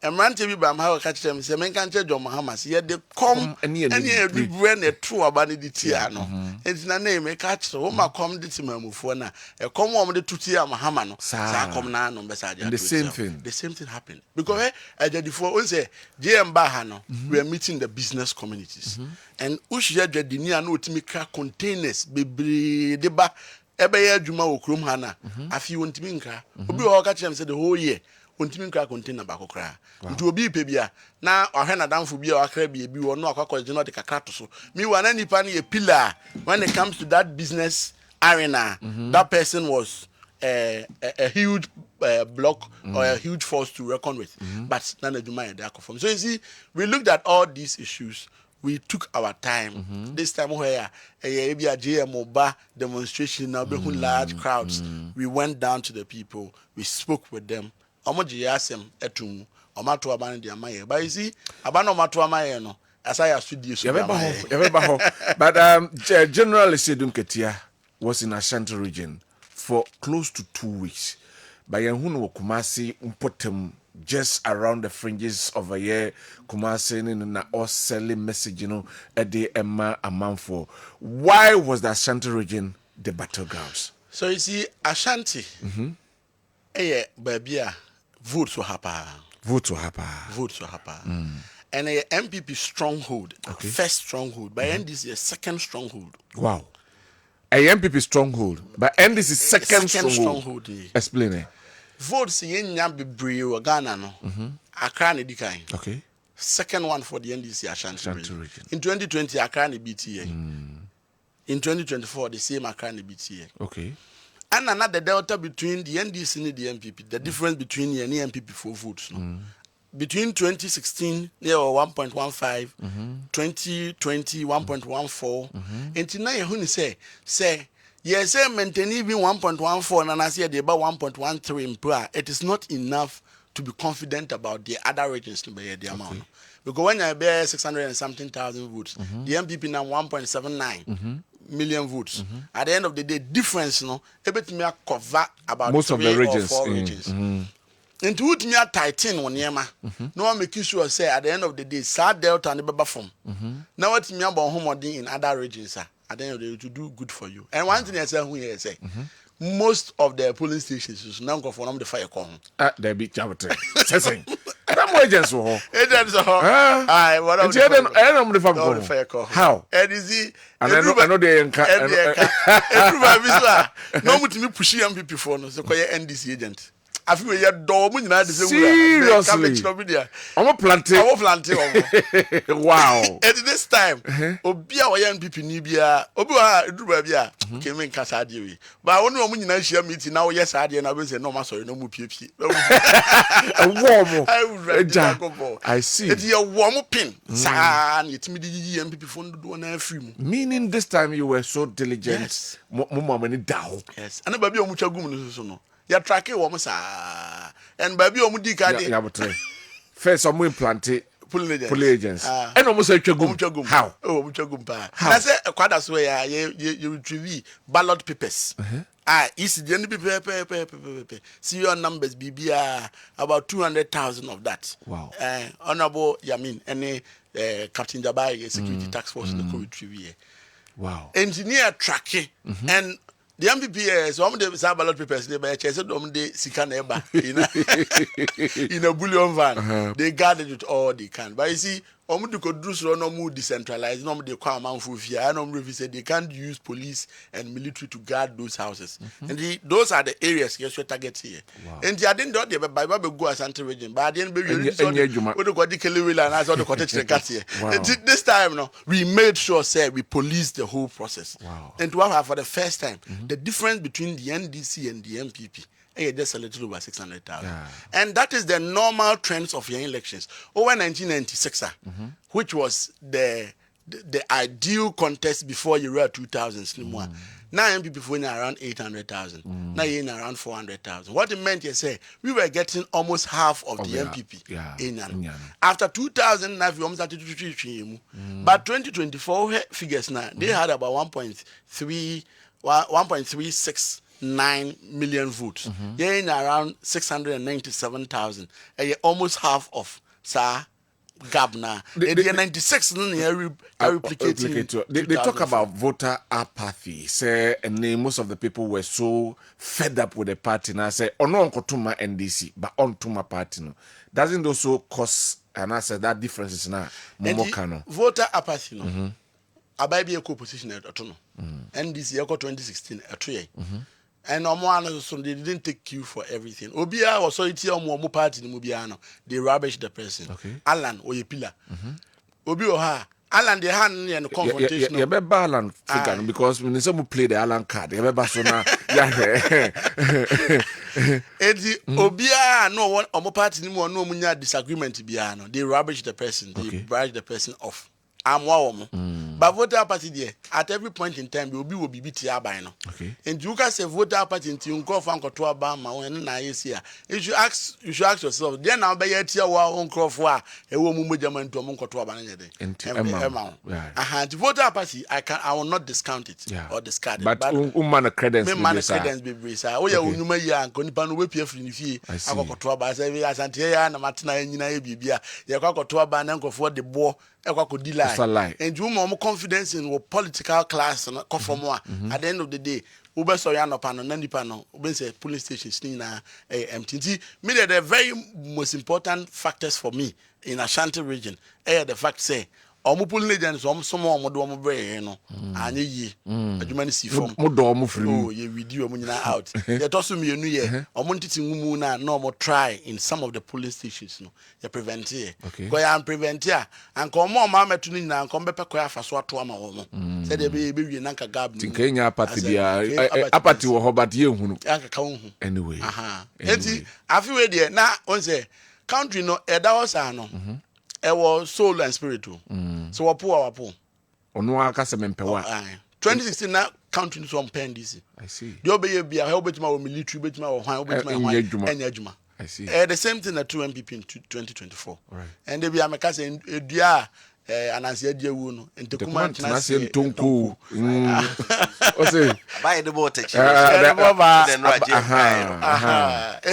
Emrante bi ba ma catch them say men kan John Mahama say they come any the brain e true aba ne di tia no. Enti na name catch so ma come the timamufo na e come wo de tutia Mahama no. Sa come na no be sa ja. The same thing happened because ajadifo on say JM ba ha no we are meeting the business communities. And ushia adwadi na otimi kra containers bebre de ba ebe ya adwuma wo krom ha na afi wontimi nkra obi ho ka kire say the whole year wontimi nkra container ba kokra nti obi pe bia na ohwe na danfo bia wakra bia bi wo no akwa no de kakra to so mi wa na nipa na ye pillar when it comes to that business arena. That person was a huge block or a huge force to reckon with. But none of them they are conform. So you see, we looked at all these issues. We took our time. This time where a GMO demonstration now large crowds. We went down to the people. We spoke with them. But you see, no. As I asked you, but General Sedum Ketia was in Ashanti region for close to 2 weeks. By Yahunu Kumasi Umpotem, just around the fringes of a year, Kumasi in all selling message, a day a month for. Why was the Ashanti region the battlegrounds? So you see, Ashanti, baby, votes were happen. And a MPP stronghold, first stronghold, by end this year, second stronghold. Wow. A MPP stronghold, but end this is second stronghold. Explain it. Votes in Yambi Ghana, no. Accra Dikai. Okay. Second one for the NDC Ashanti region. In 2020, Accra BTA. In 2024, the same Accra BTA. Okay. And another delta between the NDC and the MPP, the difference between the MPP for votes. No? Between 2016, there were 1.15, 2020, 1.14. And tonight, who say, yes, maintain even 1.14, and I say they about 1.13 in prayer. It is not enough to be confident about the other regions to bear the amount. Because when I bear 600 and something thousand votes, the MPP now 1.79 million votes. At the end of the day, difference, everything may cover about most of the regions. 4 regions. Into what me are tighten on Yama. No one make sure say at the end of the day, sad delta and the baba form. Now what me about home in other regions, at the end of the day to do good for you. And one thing I say, who you say, most of the polling stations is now go for the fire con. They be Jabate. Saying, I'm agents for her. Agents for her. Aye, what I'm the fire con. How? And is he? And I know they everybody no much me pushing MPP for no so call NDC agent. I feel we are door mun na de say seriously. I'm planting. Wow. At this time, obi a we MPP ni bia, obi wa eduru bia came in kasa de we. But wonu omu nyina hia meeting na wo yes ade na be say no ma sorry no mu piepie. I see. It your warm pin. Sa na yetimi di MPP for do na free mu. Meaning this time you were so diligent. Yes. Mo mama down. Yes. And baby omu twagum no so no. Ya track wo mo sa and baby omu di ka de. Ya botre. First omu implant Pull agents. And almost a twagum. How? Oh, twagum pa. Na say kwada so ya you retrieve ballot papers. Is the end paper. See your numbers BBR about 200,000 of that. Wow. Honorable Yamin any Captain Jabai security task force in the retrieve. Wow. Engineer tracking and the MPPS, some of the ballot papers, they by chess, they sika neba in a bullion van. They gathered it all they can. But you see, Omudu could do so no more decentralized, no more they come out for fear. I know said they can't use police and military to guard those houses. And those are the areas you should target here. Wow. And I didn't do it by Bible go as anti region, but I didn't be really what the Kodikel and I saw the cottage the cat here. This time, no, we made sure, say, we policed the whole process. Wow. And to have for the first time, the difference between the NDC and the MPP. Just a little over 600,000. And that is the normal trends of your elections. Over 1996, which was the ideal contest before the year 2000. Now MPP for around 800,000. Now you're in around 400,000. What it meant, you say, we were getting almost half of the MPP. After 2000, we almost had to but 2024 figures now, they had about 1.36 million votes. You're in around 697,000. Almost half of Gabna. They 96 replicating. They talk about voter apathy. Say, and most of the people were so fed up with the party. Now say, no Tuma NDC, but on Tuma party. No. Doesn't also cause, and I said that difference is now more voter apathy. No. Ababi a co-position at Otono. NDC 2016 at 3. And so they didn't take cue for everything. Obia was solitary or party in Mubiano. They rubbish the person. Okay. Alan or pillar. Obi Oha. Alan the hand and confrontation. Yeah, Alan figure because when some play the Alan card, you remember so now. Obia no one or party anymore, no munya disagreement biano. They rubbish the person, they brush the person off. I'm one. But voter party there, at every point in time, will be beat by now. Okay. And you can say voter party until you go from Kotua Bama when I is here. You should ask yourself, then I'll be at your own crop for a woman with German to Monkotua Banana. And voter party, I will not discount it or discard it. But man credence be brisa. Oh, yeah, you may young, Conipano whip your fee. I got Kotua Basa, as Antia, and Martina, and Bibia. You got Kotua Bananko for the boar. And you more confidence in what political class and conform at the end of the day. Uber Soyano Pano, Nandi Pano, Ubense police station, MTT. Me, the very most important factors for me in Ashanti region. The fact say, Omupul legends, someone would do a brain, and ye, a human see from Mudomu, ye video out. They toss me a new year, or Montitimuna, no more try in some of the police stations. No, you prevent here. Go and prevent here, and come more mamma to Nina and come back for swat to Ama. Said the baby in Nanka Gab. Kenya apathy, apathy or Hobart you. Anyway, I feel there now, on say, country no, Edawasano. It was soul and spiritual. So we poor. Onwa kasa mempewa. 2016 now counting some pen DC. I see. You be a help between military between our Ejuma. I see. The same thing at 2 MPP in 2024. Right. And they be a makasa in dia anansi eje wuno ente kuma nase ntonku say buy the water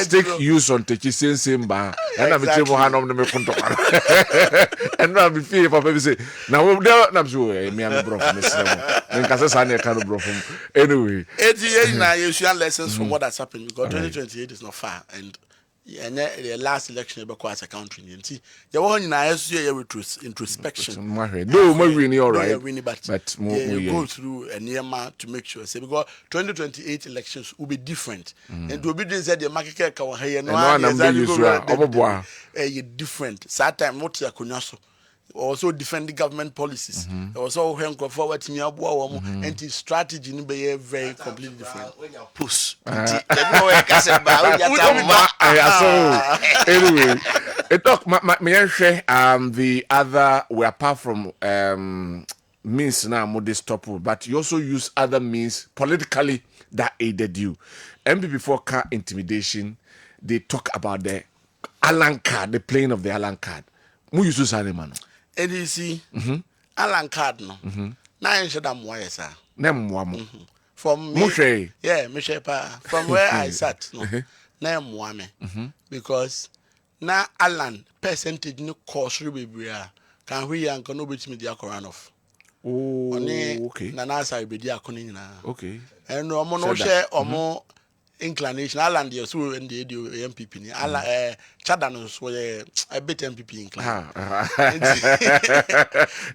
stick use on techi same ba na me tebo hanom na me kunto and na be feel papa be say na we there na so me am bro me say nkasa sa na ka no bro from anyway 88 now you should lessons from what has happened because 2028 is not far and the last election be quite a country nti you want nyina yeso ye introspection no mo really all right but you go through a nearma to make sure say because 2028 elections will be different and will be said the market ka here no different that time what ya kunyaso also defend the government policies. Also, when go forward to me, and his strategy will be very completely different. Push. Anyway, it talk the other were apart from means now modest stop, but you also use other means politically that aided you. MPP4 car intimidation. They talk about the Alan card, the playing of the Alan card. Mu use man. ADC, Alan card no. Na yen sheda mo yesa. Na mo mo. From me, yeah, from where I sat no. Na mo me. Because na Alan percentage no cost bebre a kan hwe yan kan obetimi dia koran off. Oh, okay. Na na sa be dia kono nyina. Okay. And omo no share omo inclination Alan dey so and the MPP ni Chada no so a bit MPP inclined.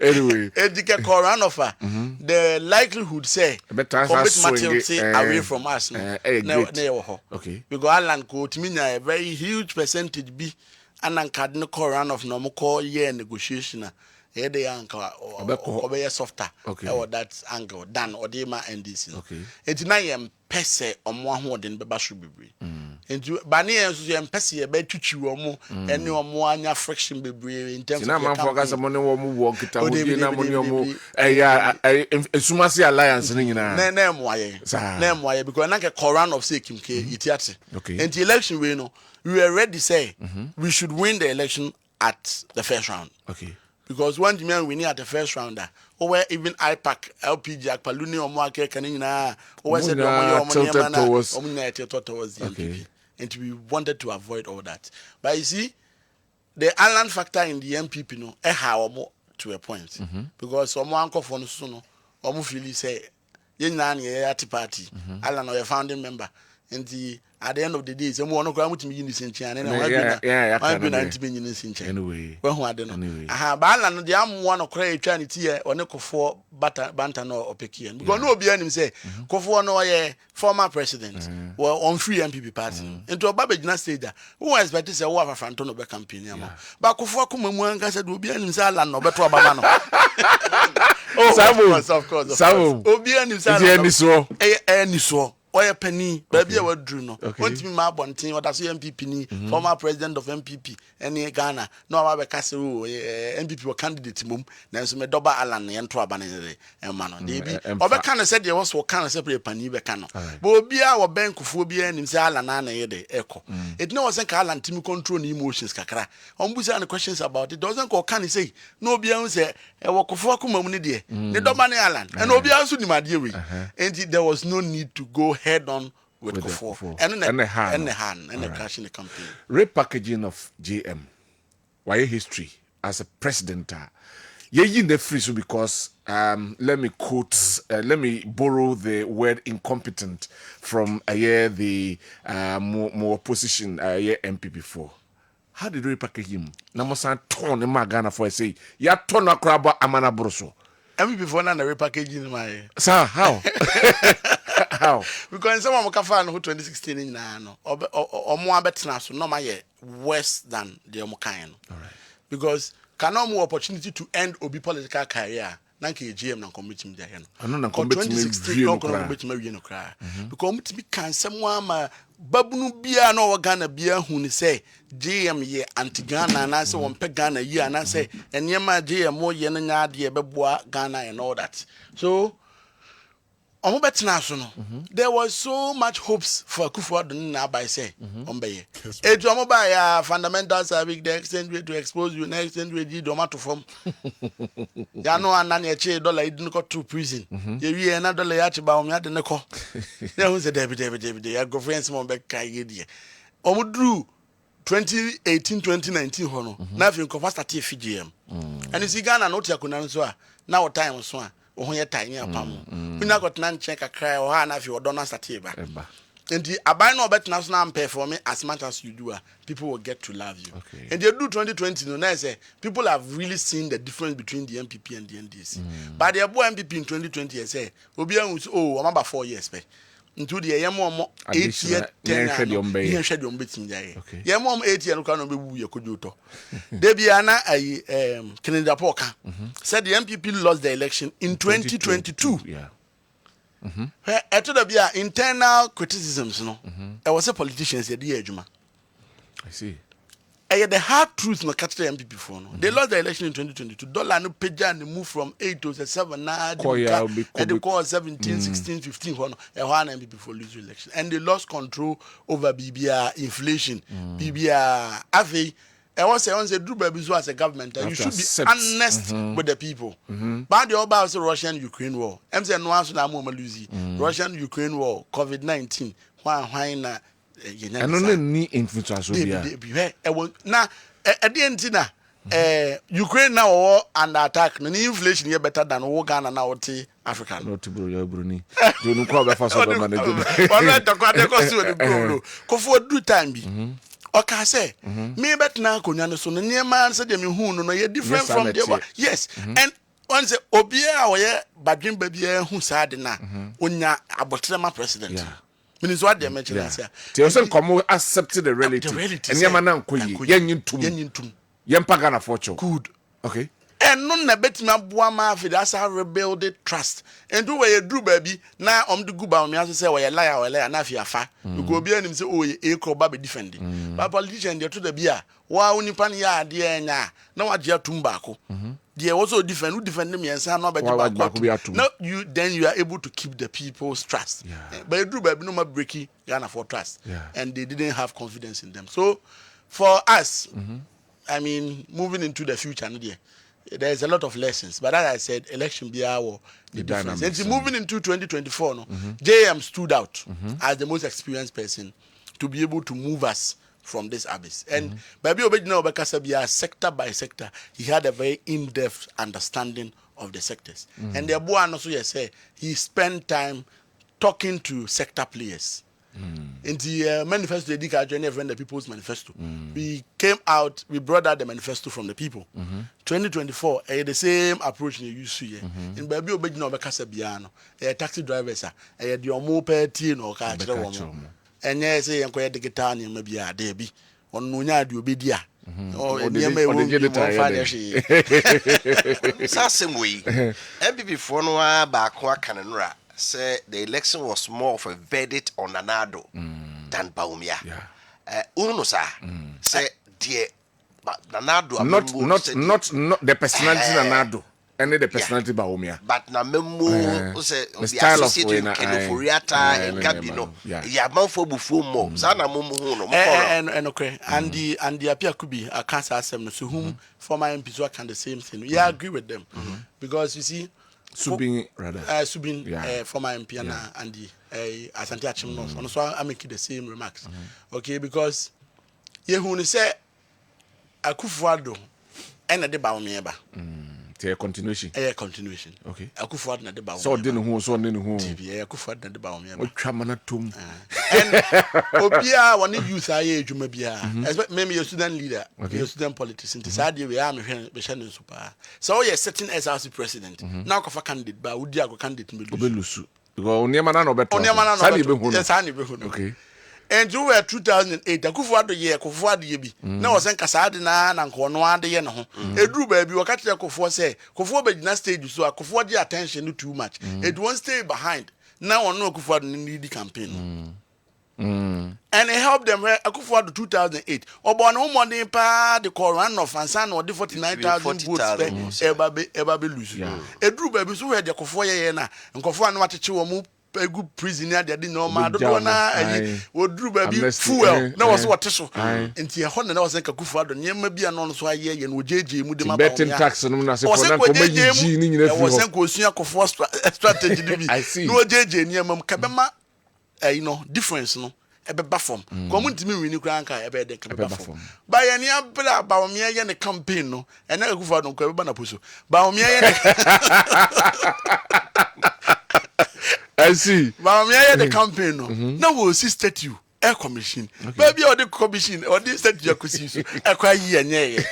Anyway, Edike Koran offer the likelihood say Matthew say away from us no okay, because Alan could mean a very huge percentage be and card no Koran of no call year negotiation they anchor or be softer or that angle done or they ma NDC okay it's na yem pese omo ahoden beba so bebre entu bani enso yem pese be twitwi omo ene omo anya friction bebre in terms of na man focus money omo wo kita wo bi na money omo esumasi alliance ni nyina na moaye because na ke Koran of say kimke itiate entu election we no we were ready say we should win the election at the first round okay. Because one man we need at the first rounder, or even IPAC, LPG, Akpaluni, or Maakye, Kanina, or said, towards the MPP. And we wanted to avoid all that. But you see, the island factor in the MPP, no, more to a point. Because someone called for no, almost really say, you're not a party, Alan or a founding member. And at the end of the day, someone who come to me in this and I've been in this anyway. Well, I don't know. I have Alan, the am one of credit charity or no for Bantan or Pekian. Because no behind him say, Kofu no former president, well, on free MPP party. Into a baby stage, who has better say, what a Fanton of a campaign. But Kofu Kumamuanga said, will be an Salan or better Babano. Oh, of course. Some will be an Salan. Oya penny, baby, I would drew no. Want me my bonting or that's MPP ni former president of MPP, any Ghana, no our castle, MPP or candidate mum, then some double Alan and Traban and man. Oba kind of said there was what kind of separate penny becano. But be our bank of phobia and himself and echo. It no wasn't Alan Timmy control emotions, Kakra. On Busan questions about it doesn't call can say no beyond say a walk of Wakumuni dear, the Domani Alan, and Obia Sudi my dear. And there was no need to go head on with Kofu and the hand and the cash in the campaign. Repackaging of JM. Why history as a president? In the free so because let me borrow the word incompetent from the more opposition MPP4. How did we repackage him? Namosan turn in Ghana for say ya turn akraba amana broso. MPP4 na repackaging my sir how? How? Because someone who 2016 in no or more better so no my worse than the Omokan. All right. Because cannot more opportunity to end obi political career. Nanke GM na committee there no. Na committee 2016 no committee no cry. Because me can someone ma babunu bia no Ghana bia hu ni say GM ye anti Ghana na say won pe Ghana ye na say enyema GM mo ye na nya de beboa Ghana and all that. So there was so much hopes for Kufuor now by say Ombeye. Ejo fundamentals are big the exchange rate to expose you next exchange rate you don't to form. Ya no anani eche dollar you didn't go to prison. You another dollar ya chiba omi ade neko. There was a David ya go friends mo back kai ye. Omudru 2018-2019 hono. Na fi nko start FGM. And you see Ghana not yakuna so now time so ho ye tiny apam we na got nan check a cry or na fi odona sateba and the abai no bet national perform as much as you do people will get to love you and they do 2020 no na say people have really seen the difference between the MPP and the NDC but the boy MPP in 2020 say obi an oh I'm about 4 years pe into the yemo 8 year 10 year schedule betim dey yemo 8 year no kan no be wu ye kojoto de bia na Canada Poka said the MPP lost the election in 2022 to the internal criticisms no I was a politician said the adwuma I see the hard truth no catch the MPP for no they lost the election in 2022 dollar no page and move from 8 to 7 now and they call 17 16 15 one MPP for lose the election and they lost control over BBR inflation BBR afi I was saying do baby so as a government you should be honest with the people but the about the Russian Ukraine war I'm saying no answer na mo lose Russian Ukraine war COVID-19 why na and no ni influence bia na at the end na Ukraine now war under attack no inflation here better than wo Ghana na what Africa no to bro you bruni do no kwa be fa so be manage one to kwa de ko so de bro ko for do time bi okay say me bet na konya no so no niema say dem hu no ye different from the yes and once obia oye badwin ba bia hu saade na onya abotrema president means what they mention say they also come accept the reality and niema na nkoyi yenyitum yempaga na fortune good okay and no na betima boa ma fi that's how rebuild the trust and do we do baby na the guba me say we liar na fi afa go bia nim say oh e ko ba be defend but politician dey to the bia wa unipa ya de enya na wa je atum baako they also defend who defend them yensa no be baako no you then you are able to keep the people's trust but do baby no ma breaking Ghana for trust and they didn't have confidence in them so for us I mean moving into the future there's a lot of lessons but as I said election be our the difference and moving into 2024 no JM stood out as the most experienced person to be able to move us from this abyss and baby obedina obekasa be sector by sector he had a very in-depth understanding of the sectors and the boy also say he spent time talking to sector players in the manifesto Edika journey the people's manifesto we came out we brought out the manifesto from the people 2024 the same approach you use here in baby obedina obekasa bia no taxi drivers the omo party no ka kire wo and yes say enko digital name bia there bi onu nya de obedi a niema ewo Sasemwe MPP for no ba ko akanenra say the election was more of a verdict on Nanado than Baumia. Uno sa say dear Nanado not the personality Nanado and the personality Baumia. But na memo say the style of Kenofuriata and Gabino. Ya manfo bufu mo. Sana mumu no. And okay. And the appear could be a cancer assembly so whom former MPs work on the same thing. Yeah, I agree with them. Because you see Subin rather. Subin former MP and the Asante Achim no. So I make the same remarks. Okay, because you say Akufo-Addo and the Baumia. A continuation. Okay. Akufo-Addo na de Baumia. So didn't who TV Akufo-Addo na de Baumia. O chamana tum. And Obia one youth aye adwuma bia. Expect maybe your student leader, your student politics. Into Saturday we are me hwe super. So you setting SRC president. Now kofa candidate ba udi ago candidate me Obelusu. Because oniema na no beto. Sani be hu. Okay. And you were 2008 Akufo-Addo ye Akufo-Addo bi na wo sen kasa de na nko no ade ye ne ho eduru ba bi wakati Akufo say Akufo be gina stage so Akufo dey attention too much it won't stay behind now on Akufo-Addo need the campaign and it helped them Akufo-Addo 2008 obo na umode pa the run of ansan no 49,000 votes eba be lose eduru ba bi so where the Akufo ye na nkofo anu acheche wo mu egu prison ya de normal do na woduru ba bi fuel na was what so enti ho na was nka Akufo-Addo nyema bia no so aye ye na ojeje mu de ma ba betting tax no na se ko na ko maji ni nyina fi was nka osua Akufo strategy bi no ojeje nyema ka be ma difference no ɛbɛba fam kɔmu ntimi wini kura nka ɛbɛ de ɛbɛba fam ba yɛ ni abla ba omia yɛ ne campaign no ɛna Akufo no kɔ ɛbɛba na poso ba omia yɛ ne I see ba omia yɛ the campaign no na wo si statue air commission baby or the commission or this statue akusi so akwa yi enye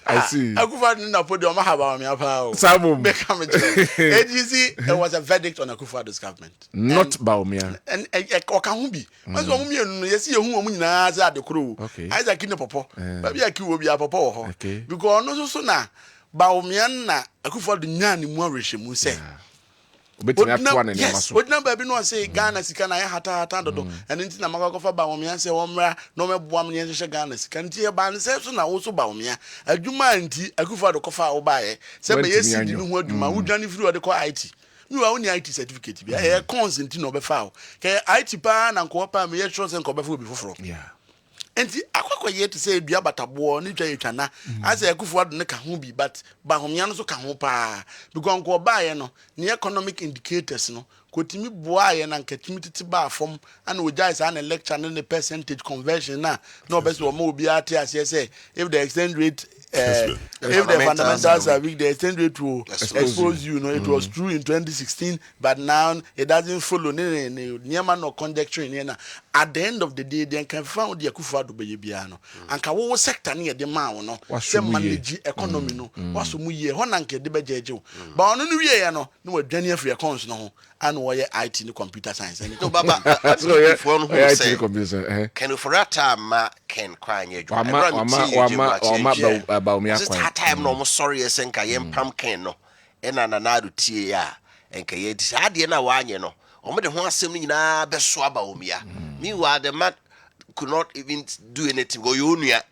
I see Akufo na podium ma haba omia pa o Samum it was a verdict on Akufo's government not Baumia and oka hu bi maso omu mienu no yesi yehu omu nyina za adekoro Isaac ne popo baby akiwo bi apopo ho because no so na Baumia na Akufo do nya ne mu arehemu se obetimi atwa ne maso odina baby no say Ghana sika na ya hata dodo and nti na makofa Baumia se womra no meboa me nhye Ghana sika nti e ba nse so na wo so Baumia adwuma nti Akufo do kofa wo baaye se be yesi di no ho adwuma wodwane firi wo de ko IT mi wa woni IT certificate bi e consent no be fa wo ke IT pa na nko pa me ye sure se nko be fa obi foforo enti akwakwa ye to say dua batabo ni twa yetwa na asa Akufo do ne ka ho bi but Baumia no so ka ho pa because nko baaye no ne economic indicators no kotimi boa ye na nkatimi titi ba fom ana ogya isa na lecture ne percentage conversion na obese wo ma obi ate ase say if the exchange rate if the fundamentals are weak, the exchange rate will expose you. It was true in 2016, but now it doesn't follow. No conjecture in at the end of the day, they can find the Akufo do be biano. And ka wo sector near the man no. Some manage economy no. What's mu ye? Honanke de bejejo. But on no ye no. No Daniel free accounts no. And why IT no computer science. No baba. So IT computer. Can you for that time can kwanye jo. Just that time no sorry esenka yem pam ken no ena na do tie ya enka ye dis ade na wanye no omo de ho asem nyina beso aba omia meanwhile the man could not even do anything go yonua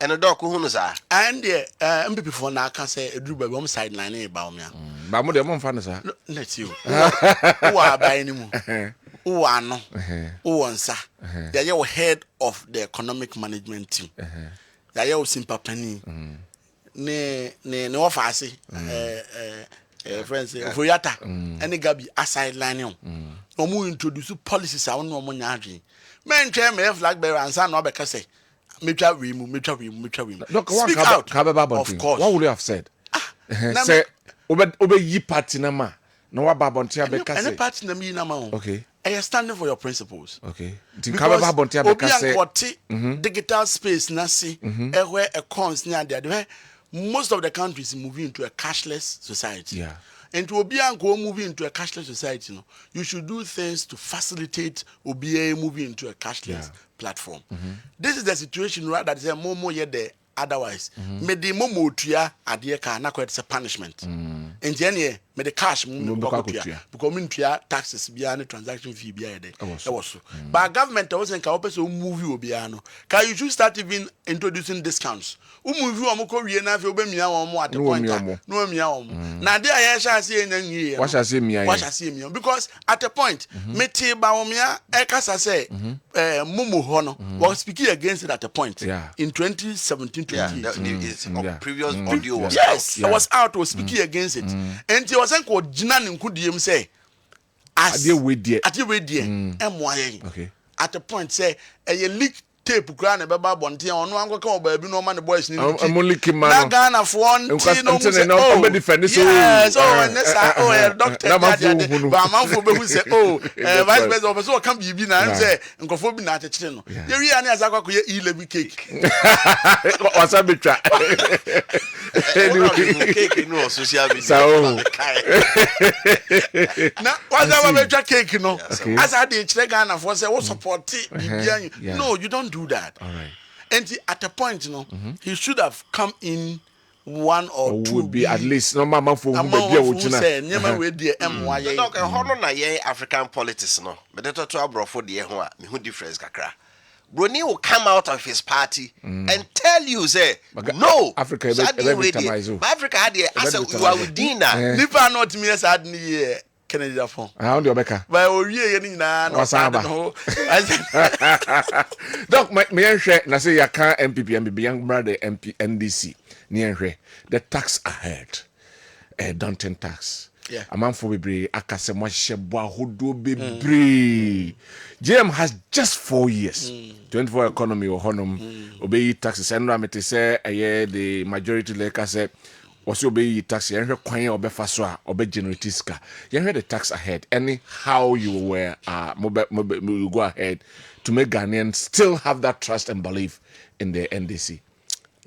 and the dog who knows and the MPP for na can say edru ba bom sideline e ba omia ba mo de mo mfa no sa let you who are by anymore who are no who onsa they are head of the economic management team they are simple penny ne office friends for yata any gabi aside line no mu introduce policies a no mo nya adwen men twa me flag bearer ansa na obeka say metwa we mu speak out of course what would you have said say obe yi party na ma na wa babonte abeka say any party na mi na ma okay I stand for your principles. Okay. Because digital space nasi where a cons near there. Most of the countries moving into a cashless society. Yeah. And to Obia go moving into a cashless society, you should do things to facilitate Obia moving into a cashless platform. This is the situation right that is a more yet there. Otherwise, me the momo tuya adie ka na kwet punishment. And then me the cash mu because me tuya taxes bia ne transaction fee bia de. That was so. But government wasn't ka opeso movie obia no. Ka you should start even introducing discounts. Movie o mo ko wie na fe obemia wo mo at the point. No mia wo mo. Na de aye sha se enya nwie. What shall say mia because at a point me te ba wo mia e kasa say momo ho no was speaking against it at a point in 2017. Previous audio was out. I was out was speaking against it. And he was saying ko jina nkudiem say as we dear okay at a point say a leak tape kura na beba bonte ono anko ka oba bi no ma ne boys ni na Ghana for one no be defend so doctor ba manfo be hu say vice president so kan bibi na say nkofo bi na atechire no ye wi ani azakwa ko ye e-level cake wasa betwa cake no social media na wasa betwa cake no asa dey chire Ghana for say wo support bibi no you don't do that. All right. And at a point, he should have come in one or two. Would be at least no mama for who be say nyama we dey MY. Doc hono na ye African politics no. But that to abrofo dey ho a me hu difference kakra. Brony will come out of his party and tell you say no Africa Africa had the as you are within that. Nipa not me as had ni Kennedy Afon. How do you make her? By Orie ni na no. Doc, me share na say ya can MPP MPP young brother MP NDC. Ni the tax ahead. Daunting tax. amanfo bebre akase mo hyebo ahodo bebre. JM has just 4 years. 24 economy or honum obey taxes and ramete say the majority like I say also obey tax yen kwan obefa so a obe generate ska. Yen the tax ahead anyhow you were you go ahead to make Ghanaians still have that trust and belief in the NDC.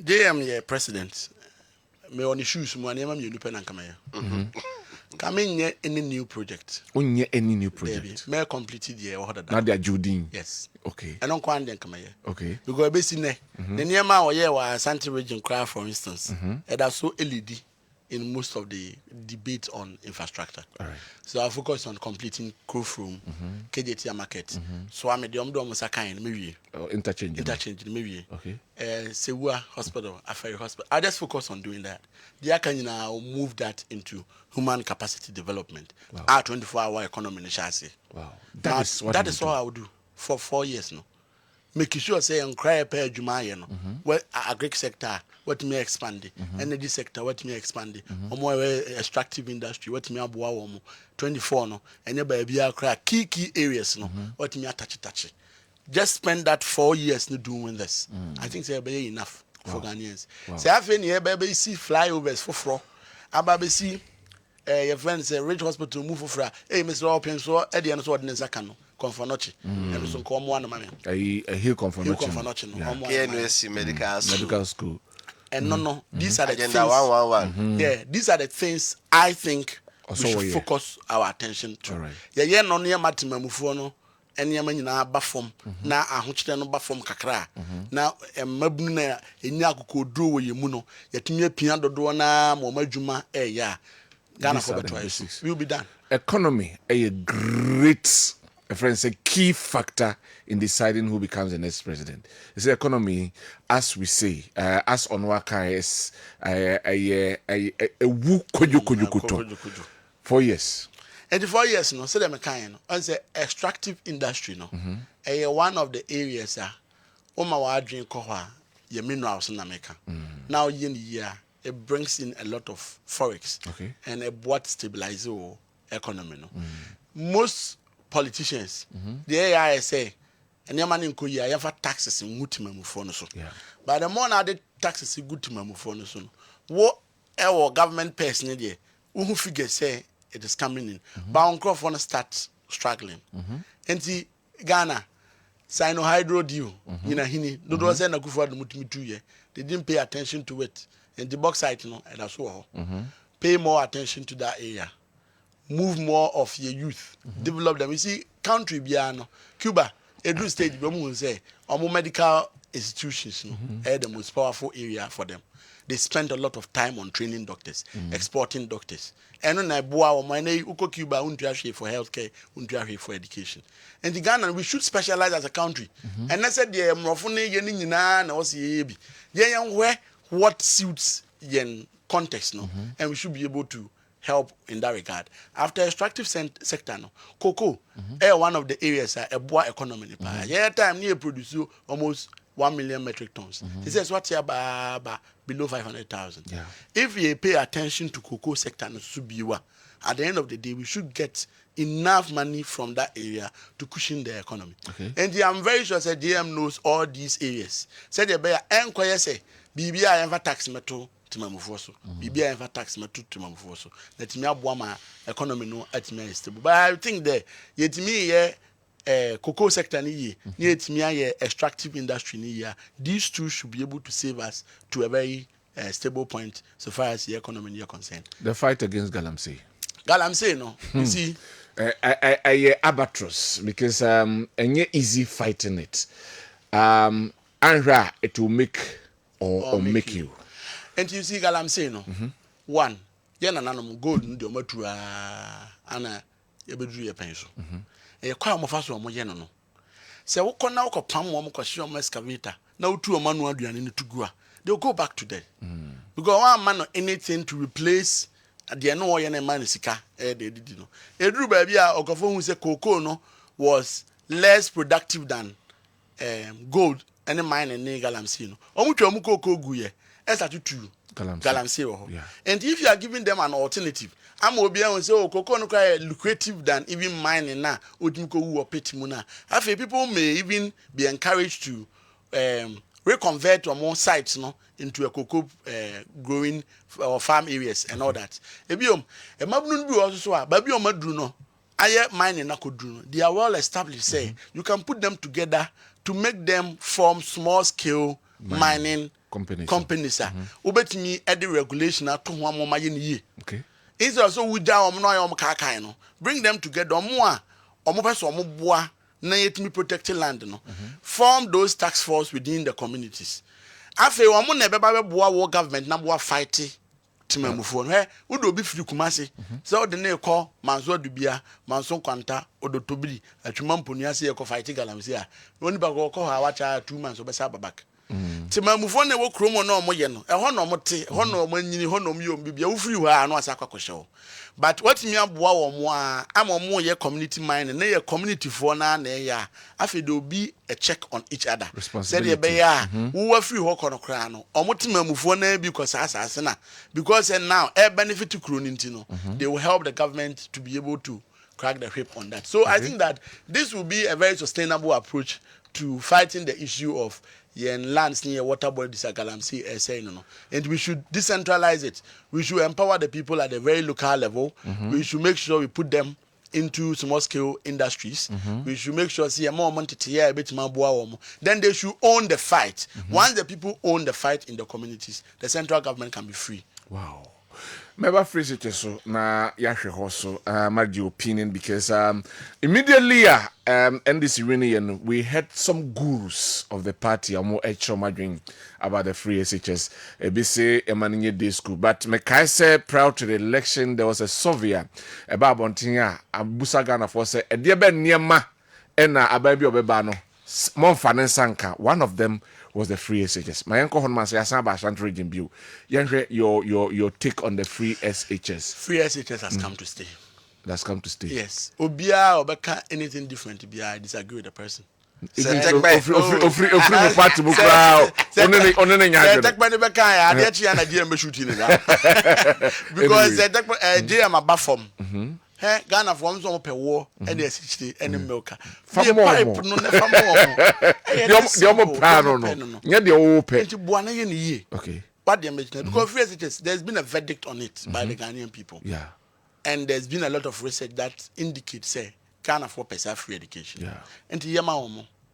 JM president me on issues mo anema me nupe na nkama ya. Coming any new project. Onye any new project. May completed year or that. Now they are Judin. Yes. Okay. I don't quite then come here. Okay. Because basically the near my or yeah was Santi region cry for instance. And that's so LED in most of the debate on infrastructure. All right. So I focus on completing Growth Room, KJT market. So I'm the almost a kind maybe. Interchange maybe. Okay. Sewa Hospital, Afari Hospital. I just focus on doing that. The can now move that into human capacity development. Wow. Our 24-hour economy in Chassis. Wow. That is all I will do for 4 years now. Making sure say and cry per Jumaya no. Well, agric sector, what me expand energy sector, what me expand more extractive industry, what me abuwa 24 no, and baby cry key areas no, what me touch. Just spend that 4 years no doing this. I think say be enough for Ghanaians. Say I feel here baby see flyovers for fro. Ababe see your friends say Rich Hospital move for fra. Hey Mr. Open so e dey no so ordinance akano. Confanochi. And so come one man. A hill confanochi. KNUSC medical school. And no, these are the agenda things. 111. Yeah, these are the things I think Also, we should focus our attention to. All right. Yeah, no near Matima Mufono, and Yamana Bafom, na Ahuchano Bafom Kakra. Now, a Mabuna, a Yaku do with Yamuno, yet me piano doana, Momajuma, yeah. Ghana for 26. We'll be done. Economy, a great a key factor in deciding who becomes the next president. It's the economy, as we say, as Onwaka is a woo koju. 4 years. And the 4 years, no, so them kind on the extractive industry, no, one of the areas, Oma wa drink koha, ye minerals in America. Now, year, it brings in a lot of forex, and a what stabilizes economy, no. Most politicians, the AI say, and your man in Korea, you have taxes in Mutima Mufonoso. But the more now the taxes in Gutima Mufonoso, what our government person there, who figure say it is coming in, but on crop want to start struggling. And see, Ghana, Sino Hydro deal, in a hini, no do say na kufa the Mutimi 2 years. They didn't pay attention to it. And the bauxite, no, and that's all. Pay more attention to that area. Move more of your youth, develop them. You see, country Biano, Cuba, every state, we say, our medical institutions are the most powerful area for them. They spend a lot of time on training doctors, exporting doctors. And when I bow money, Uko Cuba, undrashie for healthcare, undrashie for education. And the Ghana, we should specialize as a country. And I said, yeah, Mrofune, Yenina, and also Yebi. Yeah, where what suits yen context, no, and we should be able to help in that regard. After extractive sector, no, cocoa, one of the areas a boa economy. Yeah, time near produce almost 1 million metric tons. He says what's here below 500,000. If we pay attention to cocoa sector, no, at the end of the day, we should get enough money from that area to cushion the economy. And I'm very sure that DM knows all these areas. Said the bear enquire say, BBI ever tax metal. Timamufoso. BBI ever tax me to Timamufoso. Let me have one economy no at me stable. But I think that yet me cocoa sector ni yet me extractive industry ni these two should be able to save us to a very stable point so far as the economy is concerned. The fight against Galamsey. Galamsey no. You see. I albatross because any easy fighting it. Anra it will make or make you. And you see, Galamsey no. One, yena nanom gold ndio matua ana yebedru ye penso. E kwa mo faso mo yeno no. Se wo kona wo kopam mo kwahye mo excavator na wotu o manu aduane ne tugua. They will go back to that. Because one man no anything to replace the no wo yena man sika they did no. Edru ba bia okofo hu se cocoa no was less productive than gold any mine in Galamsey no. Omutwa mu cocoa guye. SR2 Galamsey. Yeah. And if you are giving them an alternative, I'm will be able to say, oh, cocoa no lucrative than even mining now, or Petimuna. I feel people may even be encouraged to reconvert to more sites into a cocoa growing or farm areas and all that. Ebiom, a mabnun be also, Babiom Madruno, I mining Nakodruno. They are well established, say, you can put them together to make them form small scale mining companies. Ubetimi at the regulation at 2 1 more year. Okay. It's also with down no bring them together more or more person or more na yet me protect land form those task force within the communities. Afe omo na beba boa war government na boa fight timamufo no wo do bi firi kumase so de na ekọ manzo dubia manso kwanta odotobiri atwuma mponi ase ekọ fight galamsi a woni ba ko ha wacha 2 months obesa babak timamufo na wo kromo na omo ye no ehọ na omo te ehọ na omo nyini ehọ na omo yom bibia wo firi ha no asa kwakọhye. But what me aboa wo mo a amomo ye community mining na ye community for na ya afi there will be a check on each other. Said ye be ya wo wa free ho kono kra no omotimamufo na bi because asase na because now e benefit to croninti no they will help the government to be able to crack the whip on that. So I think that this will be a very sustainable approach to fighting the issue of lands near water bodies at Galamsey, and we should decentralize it. We should empower the people at a very local level. We should make sure we put them into small scale industries. We should make sure more money to a bit more. Then they should own the fight. Once the people own the fight in the communities, the central government can be free. Wow. Maybe phrase it so na yahwe also my opinion because immediately NDC reunion we had some gurus of the party more madring about the free SHS say Emmanuel Day School, but Maakye say prior to the election there was a survey about Bontinya Abusa Ghana for say e be niema ena ababi obeba no monfa sanka. One of them was the free SHS. My uncle Honman say asan ba Ashanti region view. Your take on the free SHS. Free SHS has come to stay. That's come to stay. Yes. Obia obeka anything different to be I disagree with the person. Party book crowd. Because JM above form. Ghana from some per war and the 60 and milk. The open. Okay. But because there's been a verdict on it by the Ghanaian people. Yeah. And there's been a lot of research that indicates Ghana for free education. Yeah. And to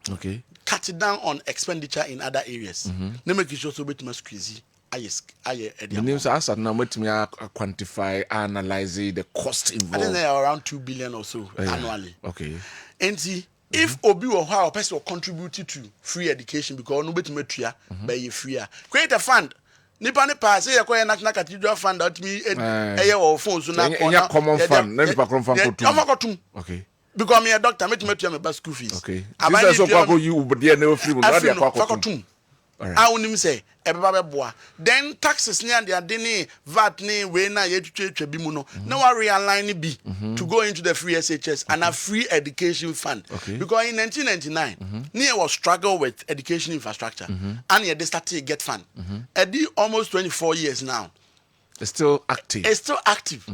okay. Cut it down on expenditure in other areas. No make it so bit more crazy. The names are asked now let me quantify, analyze the cost involved. I think they are around 2 billion or so annually. Okay. And see, if Obi or how a person contributed to free education because nobody metria by free, create a fund. Nipa say you call national cathedral fund that me or phones so now common fund. Okay. Because me a doctor, me bus school fees. Okay. This is so you but they never free. I wouldn't say then taxes near the adeni VAT ni we na yetubimuno. No one realign be to go into the free SHS and a free education fund. Because in 1999, near was struggle with education infrastructure and they started to get fund. Almost 24 years now. It's still active. It's still active.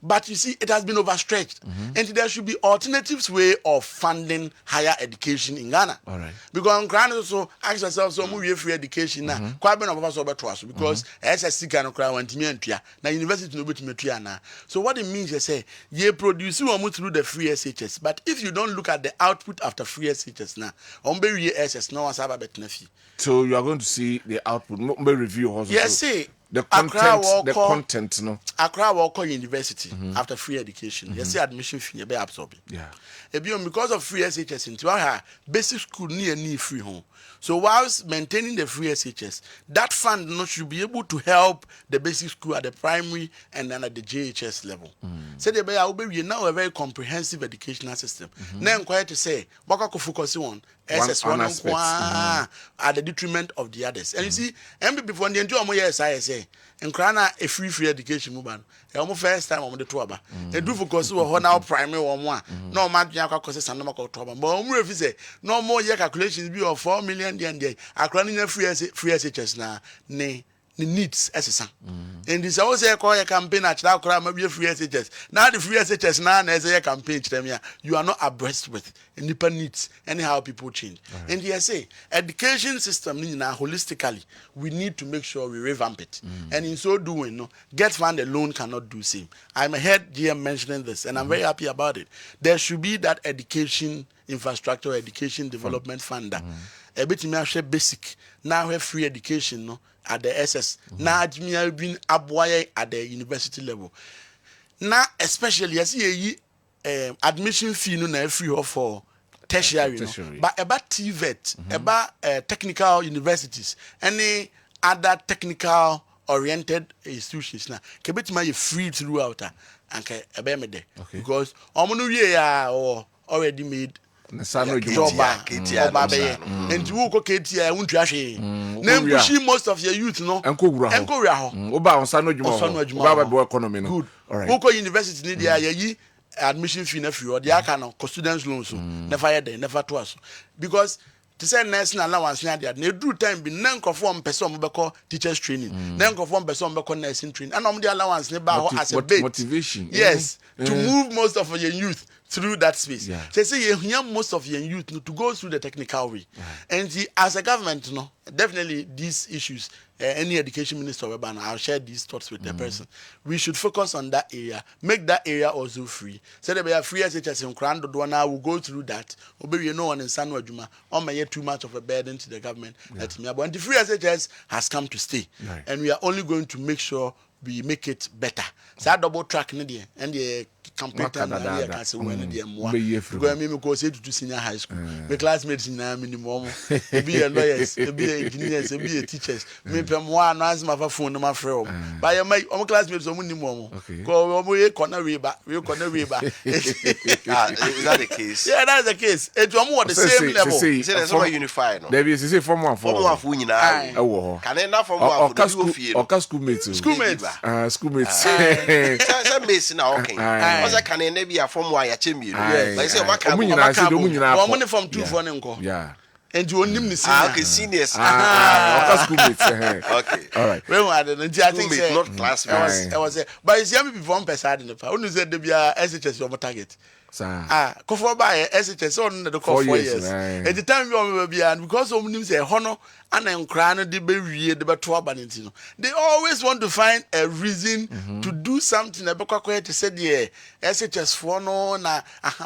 But you see, it has been overstretched. And there should be alternatives way of funding higher education in Ghana. All right. Because in Ghana also ask yourself, so we free education now. Kwabena of us over to us because SSC can cry when Timiantia. Now university no bit now. So what it means is say you produce you through the free SHS. But if you don't look at the output after free SHS now, SS no one's have a better fee. So you are going to see the output, review also. Yes, see. The content, no. Accra Walker University after free education. You see admission fee be absorbed. Yeah. Because of free SHS into our basic school near free home. So whilst maintaining the free SHS, that fund should be able to help the basic school at the primary and then at the JHS level. So they be now a very comprehensive educational system. Now I'm quiet to say, what I focus on SS1 at the detriment of the others. And you see, before the enjoy more years, I say, and Krana a free education movement. Almost first time on the Tuaba. They do focus on now primary or one. No man causes and no Tuaba. But if you say no more year calculations be of 4 million yen, I crying free SHS now. the needs SSA. And this also a campaign at Chakra, maybe a free SHS. Now the free SHS now as a campaign, you are not abreast with independent needs, anyhow people change. Right. And yes, education system now holistically, we need to make sure we revamp it. And in so doing, no, Get Fund alone cannot do same. I'm heard GM mentioning this, and I'm very happy about it. There should be that education infrastructure, education development fund. A bit me basic. Now we have free education, no, at the SS. Now we have been abway at the university level. Now, especially as admission fee no na free for tertiary. No? But about TVET, about technical universities, any other technical oriented institutions now, kebet ma free throughout and because or already made job and you go KTI won't trash name pushing most of your youth no and go oba on sano juma economy no good all university need ya admission fee na free or the aka students loans never there never to us because to say national allowance na there na do time be na nkrofo person be call teachers training na nkrofo person be call nursing training and the allowance ne ba as a bait motivation yes to move most of your youth through that space. They say you hear most of your youth to go through the technical way. And as a government, definitely these issues, any education minister, I'll share these thoughts with the person. We should focus on that area, make that area also free. So that we are free SHS in Krando Dwana will go through that. Obey no one in Sanwa Juma, or may too much of a burden to the government. But the free SHS has come to stay. And we are only going to make sure we make it better. So double track and the campaign can say when the more go me go say to senior high school. My classmates in minimum be a lawyers, be engineers, be teachers. Me pe mo announce my phone my friend. But my classmates so minimum. Go we corner we back. Is that the case? Yeah, that's the case. It's more the same level. Say there's no unified. There is say form 1 for nyina. Can enough form 1 for schoolmates. Schoolmates. Some base now okay. Was can e be a form why achemi. Like say one from 2 for nko. Yeah. And you only miss okay seniors. Schoolmates. Okay. All right. Well, I think not classmates. I was but it's young people from person in the power. Who said there be a SHS your target. Go for by SHS on the 4 years. At the time you will be and because of them say honor and then crown the baby the batwa banitino. They always want to find a reason to do something about to say the SHS for no na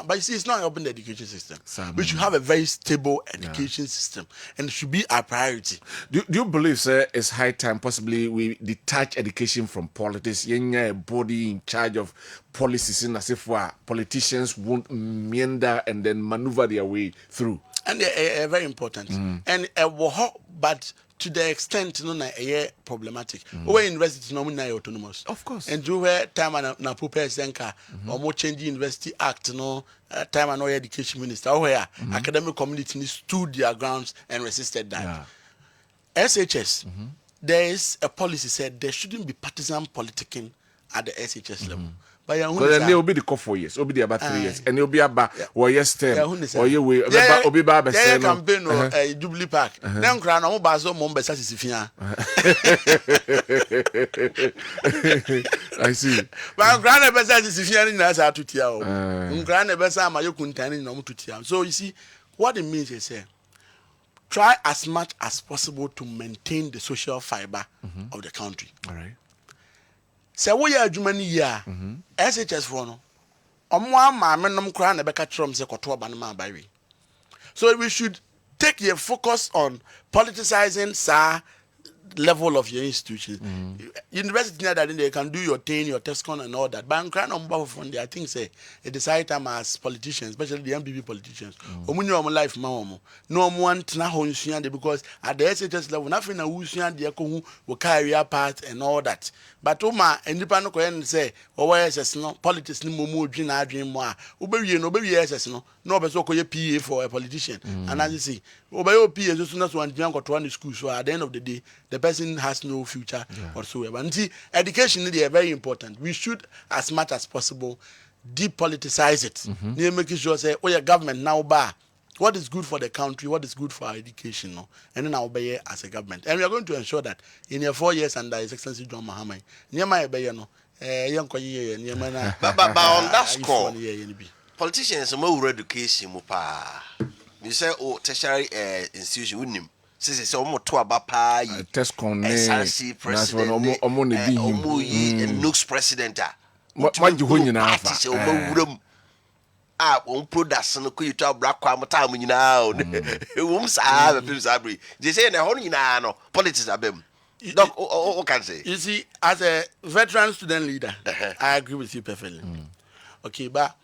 but you see it's not helping the education system. We should have a very stable education system and it should be our priority. Do you believe, sir, it's high time possibly we detach education from politics? A body in charge of policies in as if politicians won't meander and then maneuver their way through. And they're very important. And but to the extent problematic. Where university no autonomous. Of course. And do where time na prepare senka or more change the University Act time and education minister where academic community stood their grounds and resisted that. SHS there is a policy said there shouldn't be partisan politicking at the SHS level. But then they will be the core 4 years, will be about 3 years, and you'll be about or yes, or you will be about campaign or Jubilee Park. Then crown on Bazo Mombasa Sifia. I see. But Grand Bessa Sifia in Nasa to Tiao. Grand Bessa Mayokuntan in Nom to Tiao. So you see, what it means is try as much as possible to maintain the social fiber of the country. All right. So we are Germany ya SHS for no. So we should take your focus on politicizing level of your institution. University that they can do your TAIN, your TESCON and all that. But I'm crying on behalf of I think say it is high time as politicians, especially the MPP politicians. Life no one because at the SHS level, nothing will carry a part and all that. But independent can say, SS no politics ni mumu dream more. Obey SS no person call PA for a politician. And as you see, obey PA is just not one to one school. So at the end of the day, the person has no future whatsoever. And see, education is very important. We should, as much as possible, depoliticize it. Making sure say, your government now what is good for the country, what is good for our education, no? And then I'll be here as a government. And we are going to ensure that in your 4 years under His Excellency John Mahama, Nyama be no, but on that score, politicians are more education, you say, oh, tertiary institution, wouldn't him? Says almost to about pie, SRC president, and Nooks president. What you win in our room? Ah, won't put that son of you to black crime time now. Whom's I have a they say in a honey now, politics are them. Doc, what can say? You see, as a veteran student leader, I agree with you perfectly. Okay, but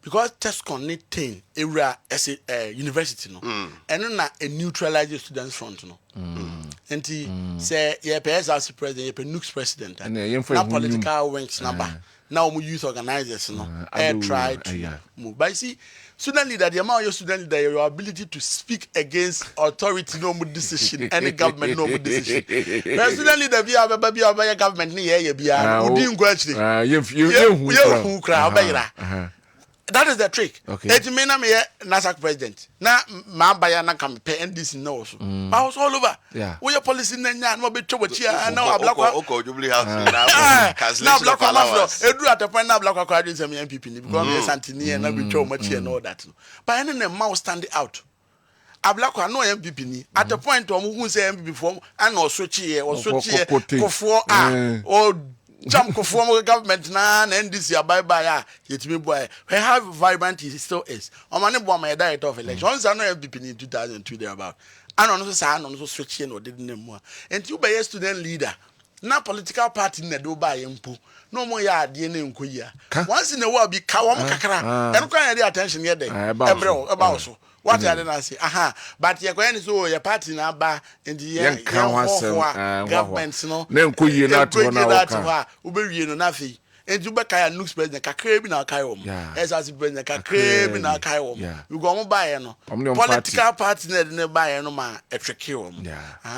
because TESCON need 10 area as a university, no, and not a neutralized students front, no. And he say, yeah, PSRC president, yeah, Nooks president, and now political wings number. Now we youth organizers, no, try to move. But you see, student leader, the amount of student leader, your ability to speak against authority, no more decision, any government, no more decision. But student leader, be a government, that is the trick. It may not be a NASA president. Now, my buyer na come pay and this knows. I was all over. Yeah. We are policy now, no be trouble here. And now Black Jubilee House now Black Edu at the point now Black Cardinals and MPP because we are Santini and we trouble much and all that. But any name mouse stand out. A Black no MPP at the point who say MPP form and or switch here or for or jump for government now and this year bye yet me boy we have vibrant it still is on my name my diet of election once I know MPP in 2002 there about and on also switching or didn't name more and you be a student leader now political party na do buy impo no more ya de na nko ya once in a while be kawam kakra and can the attention here there about so what I didn't say, but you're going to so your party number in the governments, no, Uber nothing. And you back a Nooks president, a crab in our Kaiom, as I president, a crab in our Kaiom. You go buy no political party never buy no man a trichium.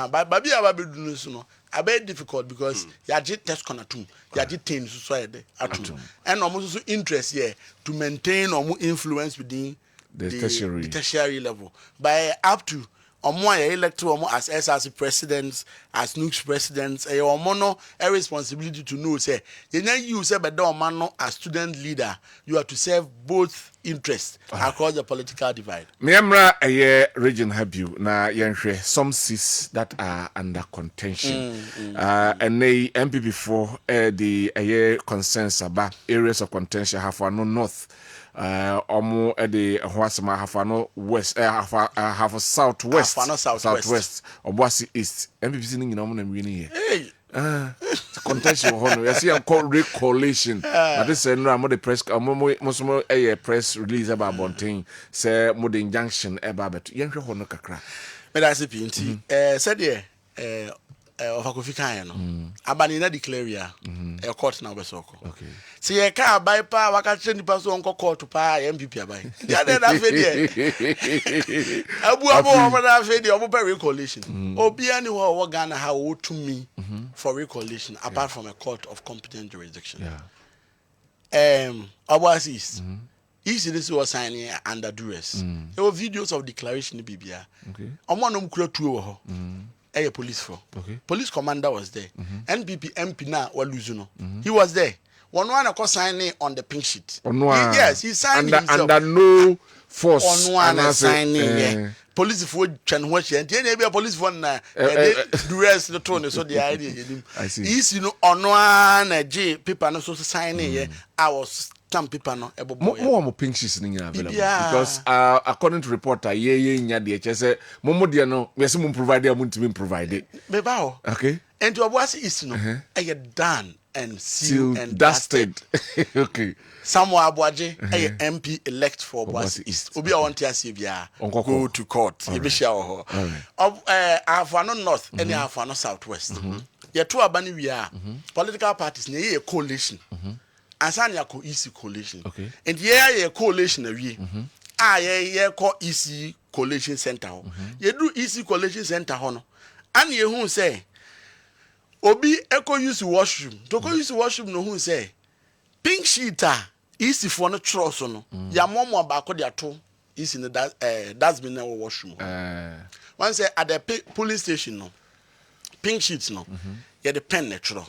But Baby Ababu no. A bit difficult because you did test conatum, you did things society and almost interest here to maintain or more influence within the tertiary level by up to more electoral as SRC presidents, as Nooks presidents, a mono a responsibility to know say you say but man as student leader you have to serve both interests across the political divide. Miamra a region have you na yenhwe some seats that are under contention and they MPP4 the a concerns about areas of contention have no north omo the Hwasama Hafano West have southwest Obuasi East MPC ning na mo na mwini here contention hono you see am call recoalition but this no mo the press mo press release about bonting say mo the injunction eba beto yenhwe hono kakra me da se pinti said there of Akofika no abani na declare ya e court na obesoko okay see ye ka buy pa waka train person on court pa MPP abai ya dey na fe there abu na fe there omo recoalition obi ani wo Ghana ha wo to me for recoalition apart from a court of competent jurisdiction Obuasi East East this was signing under duress there were videos of declaration bibia okay omo no mkura tuo ho a police for police commander was there NPP MP na waluzuno he was there one signing on the pink sheet yes he signed under no force on one signing police for chan watch and any police for na duress the tone so the idea is you know on one J paper no so signing I was some people no more pink sheets available because according to reporter nya de say momo de no we say mum provide am to provide beba okay and to Obuasi East no done and sealed and dusted okay Samuel Abuaje MP elect for Obuasi East obi a want to see bia go to court e be share ho Afano North and Afano Southwest ye to abani wi a political parties na ye coalition Asanya ko easy coalition okay and ye coalition awie ye call easy coalition center ho ye do easy coalition center ho no an ye hu say obi eco use washroom to go use washroom no hu say pink sheet easy for no trust no ya momo ba ko dia to is in the that's been our washroom. One say at the police station no pink sheets no. You the pen natural.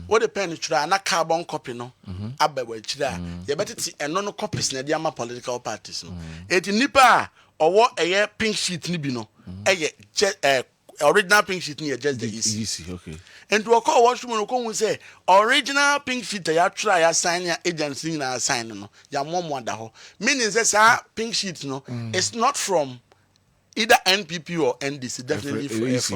What the pen natural and a carbon copy no. Abba we chira. You better see and no copies na diama political parties no. It nipa or what a pink sheet ni bi no. Original pink sheet ni just the easy. Okay. And to call washroom no say original pink sheet ya try ya sign ya agency na sign no. Ya mom da ho. Meaning say pink sheet no it's not from either NPP or NDC, definitely from EC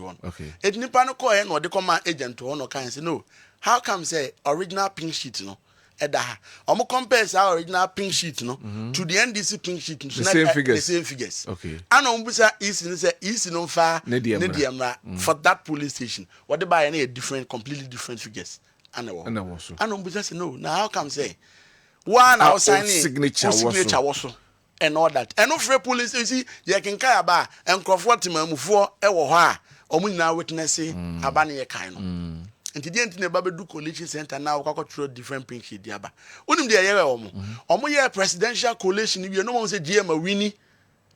one. Okay. It nipa no call no the command agent to no kind say no. How come say original pink sheet no? Edaha. Omo compare say original pink sheet no to the NDC pink sheet. The same figures. The same figures. Okay. And omo bisa EC no fa Nediamra for that police station. What they buy any different, completely different figures. And omo bisa say no. Now how come say one our signing signature was and all that. And no free police, you see, you can carry about and Crawford Timamufo, Ewa, or we now witnessing Abani Kaino. And today, in the Babaду Coalition Center now, through different pink sheet. Diaba. Unim de Yere Omo presidential coalition, you no one say GM Winnie,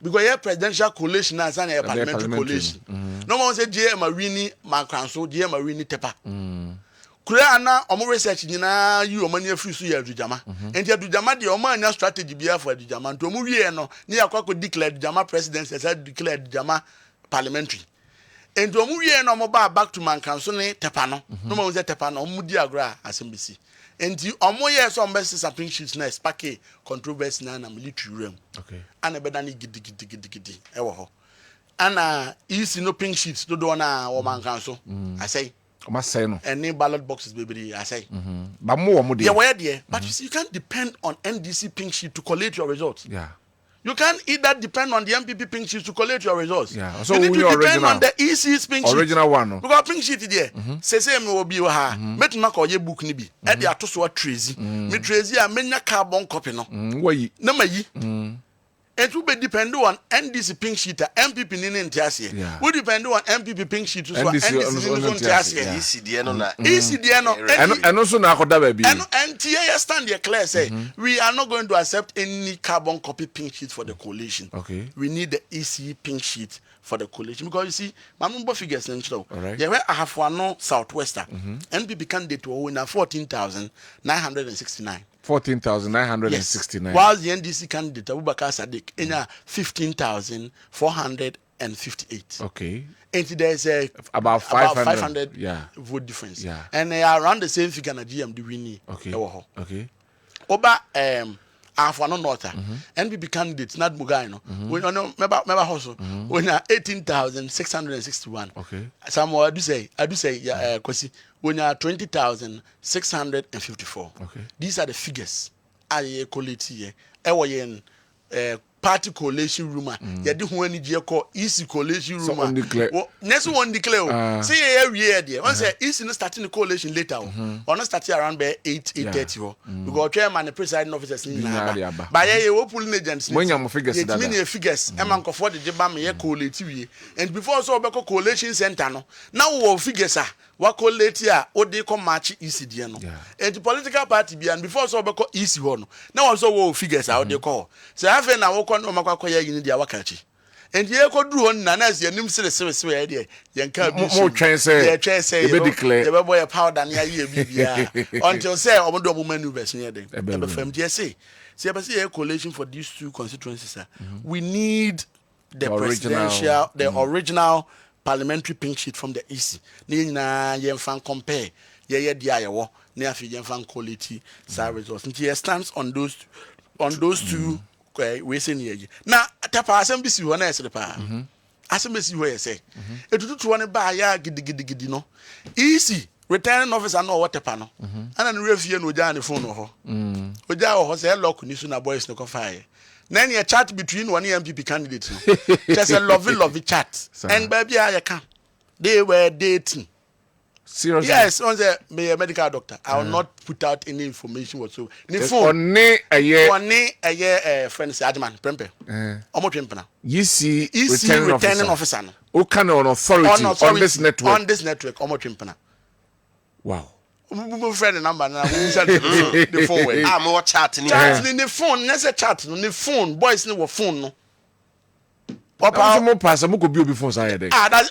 because your presidential coalition as an parliamentary coalition. No one say GM Winnie, Macranso, GM Winnie Tepa. Kura na omo research nyina yi omo ne afiri so ya adujama enti adujama de omo anya strategy bia for adujama nto omo wie no ne yakwa declare adujama president as declare adujama parliamentary enti omo wie no omo back to mankanso ne tepa no no mo ze tepa no omo di agra asembisi enti omo ye so omo se pink sheet na spark controversy na military room okay ana beda ni gidi e wo ho ana isi no pink sheets do na o mankanso I say any ballot boxes, baby, I say. But more, yeah, where there? But you see, you can't depend on NDC pink sheet to collate your results. Yeah. You can't either depend on the MPP pink sheet to collate your results. Yeah. So you need to depend on the EC's pink sheet. Original one. No? Because pink sheet there. Say me will be ha. Met na call ye book ni bi. E dey atoso wa Tracy. Me Tracy a menya carbon copy no. Why? Na mayi. It will be depend on NDC pink sheet, MPP in Tiasia. We depend on MPP pink sheet to NDC in Tiasia. ECD no. And also now baby. And TIA stand there clear say we are not going to accept any carbon copy pink sheet for the coalition. Okay. We need the EC pink sheet for the coalition because you see, my number figures in show. Right. Yeah, where I have one no Southwester. NPP candidate to win 14,969. 14,969. Yes. While the NDC candidate Abubakar Sadiq in 15,458. Okay. And there's about 500 vote difference. Yeah. And they are around the same figure na GMD winning. Okay. Okay. Oba Afano North. NPP candidate not Mugai no. When no member hustle. When 18,661. Okay. Somewhere I do say Kosi when 20,654. Okay. These are the figures. I collate here. Ewoyen party coalition rumor. Ya di ho ani je call easy coalition rumor. Next one declare. Say every year there. One say easy no starting the coalition later. Or not starting around by 8:30. Because chairman and presiding officers in na. But yeah, we pulling agents. When you figures that. It mean figures. E man for the jeba me collate we. And before so be coalition center no. Now we figures are what collate here o dey come match easy there no. And the political party be and before so be easy ho no. Now also we figures are dey call. So have na we no makwakoya yin dia wakachi and ye ko duru on na as yanim sere ye yanka bi mo twen say ye twen say be declare ye be boy powder na ye bibia until say omodo mo maneuvers ne dey e be fam dey say be say coalition for these two constituencies we need the presidential original parliamentary pink sheet from the EC ni na ye fan compare ye dia ye wo na afi ye fan quality results and he stands on those two we say near now tapa assembly si ho na esre pa assembly si ho say etututu one ba ya gidi no easy returning officer no what tapa no ana no refie no oja ne phone no ho oja ho say lock ni so na boys no ko fire na any chat between one MPP candidate no just a lovely chat and baby I can they were dating. Seriously? Yes, on the medical doctor. I will not put out any information whatsoever. Ni phone. A year friends Adman Prempe. Omo Prempena. You see returning officer. Who can on authority on this network? On this network, Omo Prempena. Wow. My friend number now. The phone. I'm more chatting. Chat in the phone. Let's say chat on the phone. Boys no phone no. Papa, mo pass mo could be before say there. That's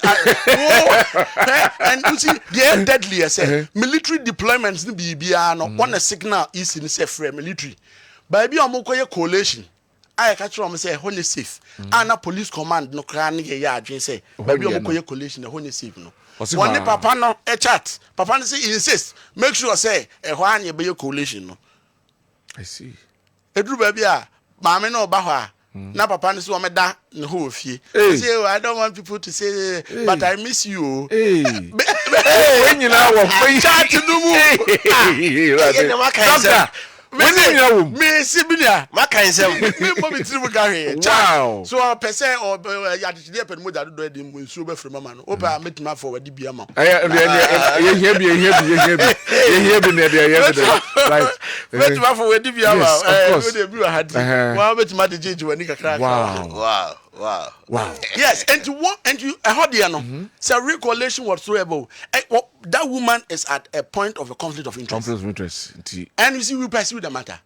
and you see the deadly I say military deployments ni bibia no one signal is in say free military. Baby am koye coalition. I catch am say ho safe. Ana police command no kra ne ye adwen say baby am koye coalition ho safe no. One papa no a chat. Papa say insist make sure say ho anye be coalition no. I see. Edru baby a maame no ba ho a na papa no so da ne ho ofie. Say I don't want people to say but I miss you. When you know what chat no mu. Doctor when you me sibinia Maakye say me mommy tribu carry. Wow. So person or ya de pen mo da do dem nsuo be free mama no. Opa metima for wadi bia ma. You hear me there. Right. Metima for wadi bia ma. Of We dey bi wa hadi. Wa metima de jeje wani kakra. Wow. Yes, and you I heard there no. Say recollation whatsoever. That woman is at a point of a conflict of interest. Conflict of interest. And you see, we pursue the matter.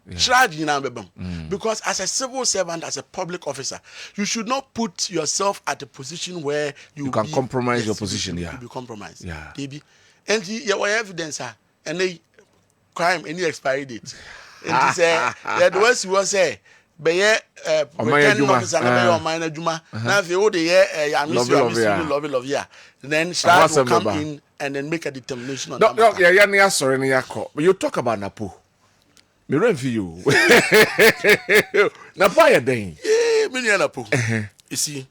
Because as a civil servant, as a public officer, you should not put yourself at a position where you can compromise your position. You be compromised. Yeah. Baby. And you have evidence, and they crime, any expiry date. And you say, the worst you will say, be returning officer, or minor Juma. Now, if you love ya, then start to come in and then make a determination on that. Sorry, you talk about Napo. Me run for you. Napo, ya dang. Yeah, Napo. You see,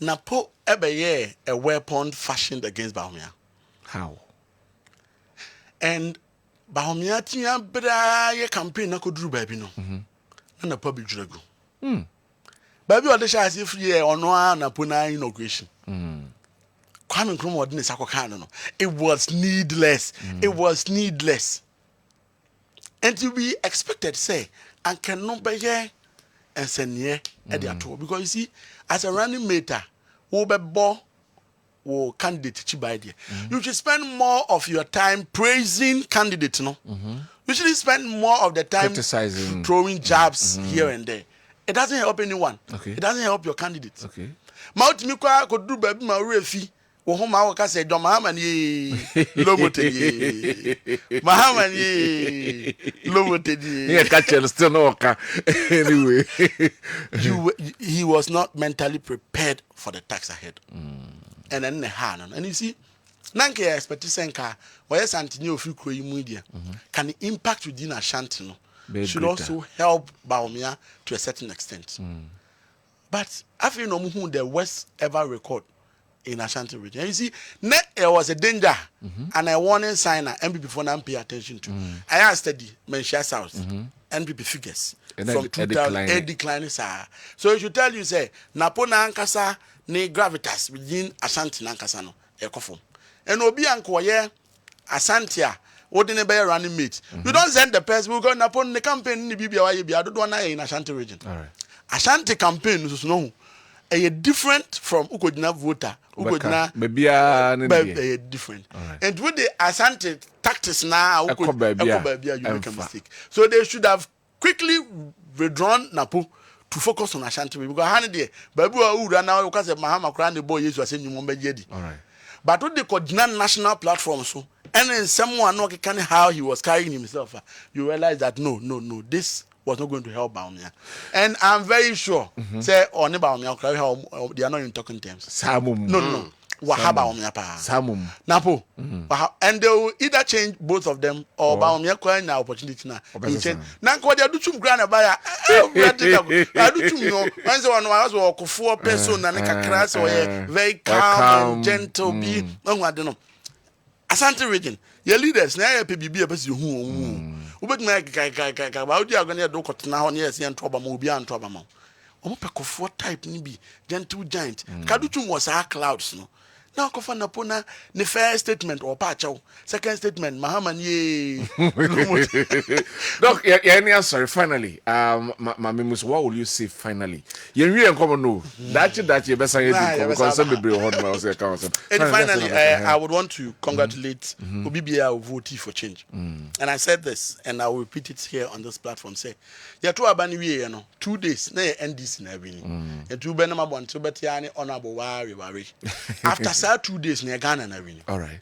Napo ebe a weapon fashioned against Bawumia. How? And Bawumia tiya bra ye campaign na kodru baby no. Na public juragu. Baby o de sha as if ye ono Napo na inauguration. Kwame Nkrumah odine sakoka no. It was needless. It was needless. And to be expected say and cannot be here and send here at the atoll. Because you see, as a running mater, who be bo or candidate chiba idea. You should spend more of your time praising candidates, no? You should spend more of the time criticizing, throwing jabs here and there. It doesn't help anyone. Okay. It doesn't help your candidates. Okay. Mount Mikwa could do baby my refi. Wohoma waka say John Mahaman ye lomote ye. Mahaman ye lomote ye. Yeah, catch still no waka. Anyway. He was not mentally prepared for the tax ahead. And then the hand. And you see, Nanke expect senka why Santini of you media can the impact within Ashanti no should also help Bawumia to a certain extent. But I feel no who the worst ever record in Ashanti region. And you see, there was a danger and a warning sign that MPP for now pay attention to. I asked study Menchia South NPP figures from 2008 declining. So it should tell you say Napona Ankasa ne gravitas within Ashanti Nankasa no ekofom. And obi ankoye Asantia ordinary be running mate. You don't send the person because Napon the campaign ni bibia wa ye bia do na in Ashanti region. All right. Ashanti campaign so no a different from Ukodina voter. Ukodina maybe different. Right. And with the Asante tactics now, you make a mistake. So they should have quickly withdrawn Napo to focus on Ashanti because Handy, Babu Ura now because of Mahama Kran the boy is saying you Jedi. All right. But with the coordinate national platform so and then someone know how he was carrying himself, you realize that no, this was not going to help Bawumia. And I'm very sure, say, or Bawumia, they are not in talking terms. Samum. No. Wahaba Bawumia pa. Samum. Napo. And they will either change both of them or Bawumia coin na opportunity na. Na ko they do chum grana baya. I do chum no. Once one was or 4 person na kakra so very calm and gentle be. No. Asante region. Your leaders na ya PBB abesi hu. Ubetuma ka ba odi agone do kotena ho na yes en toba ma obi an toba ma. Omo pekofo type ni bi gentle giant. Kadutum was our clouds no. Now kofa na pona the first statement or pacho. Second statement Mahaman ye. Doc, yeah, sorry, finally. What will you say finally? You really come no. That you best say because some people hold my say council. And finally, I would want to congratulate Obibia who voted for change. And I said this, and I will repeat it here on this platform. Say, yeah, 2 days, na end this in every. And 2 Benama want to bet yani honorable worry. After 2 days, near Ghana na winning. All right.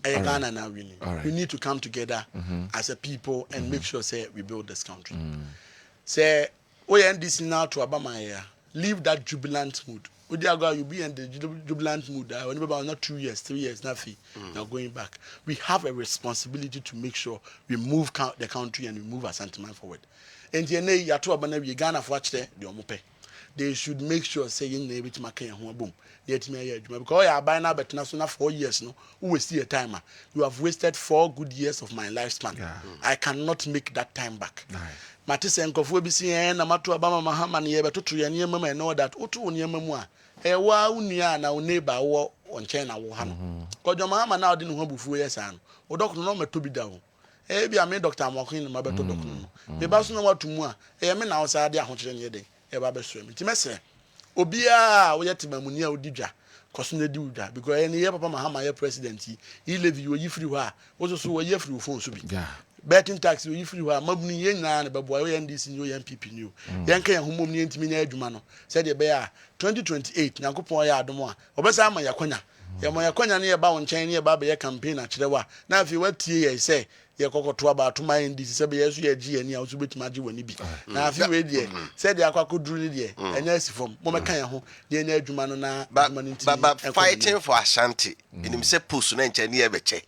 Ghana now winning. We need to come together as a people and make sure say we build this country. Say we end this now to Obama. Leave that jubilant mood. You be in the jubilant mood. When about not 2 years, 3 years, nothing. Now going back, we have a responsibility to make sure we move the country and we move our sentiment forward. And Ghana for watch there, they should make sure saying they which make boom. Because I buy now, but now 4 years. No, who will see a timer? You have wasted 4 good years of my lifespan. I cannot make that time back. Matisse and Kofu be seeing a matu Obama Mahaman ye but to your mama and know that Utu on your memoir. A wa unia na neighbor war on China war ham. Because your mama now didn't have before yes, and or doctor no me to be down. Maybe I made Doctor Mokin, my better doctor. The boss know what to more. I mean outside the 100 day. A barber swim. Timese Obia, we yet Mamunia Udija. Cosine do that because any year Papa Mahama presidency, he live you a free wa, was also a year through phone to be. Betting tax you free wa, Mabni Yen, but boy, and this in your MPP new. Yanka and Humum Intimina Dumano said the bear 2028, Nakopoya Domoa, Obasama Yakona. Yamoyakonya near Bound Chinese Baba campaign at Chilewa. Now, if you were tea, say, Yakoko to about 2 million, this is a BSG and you also bit Maji when you be. Now, if you read here, said the Aqua could do it, and yes, from Momakaya, the near Jumana, but fighting for Ashanti in himself, Puss and near Beche.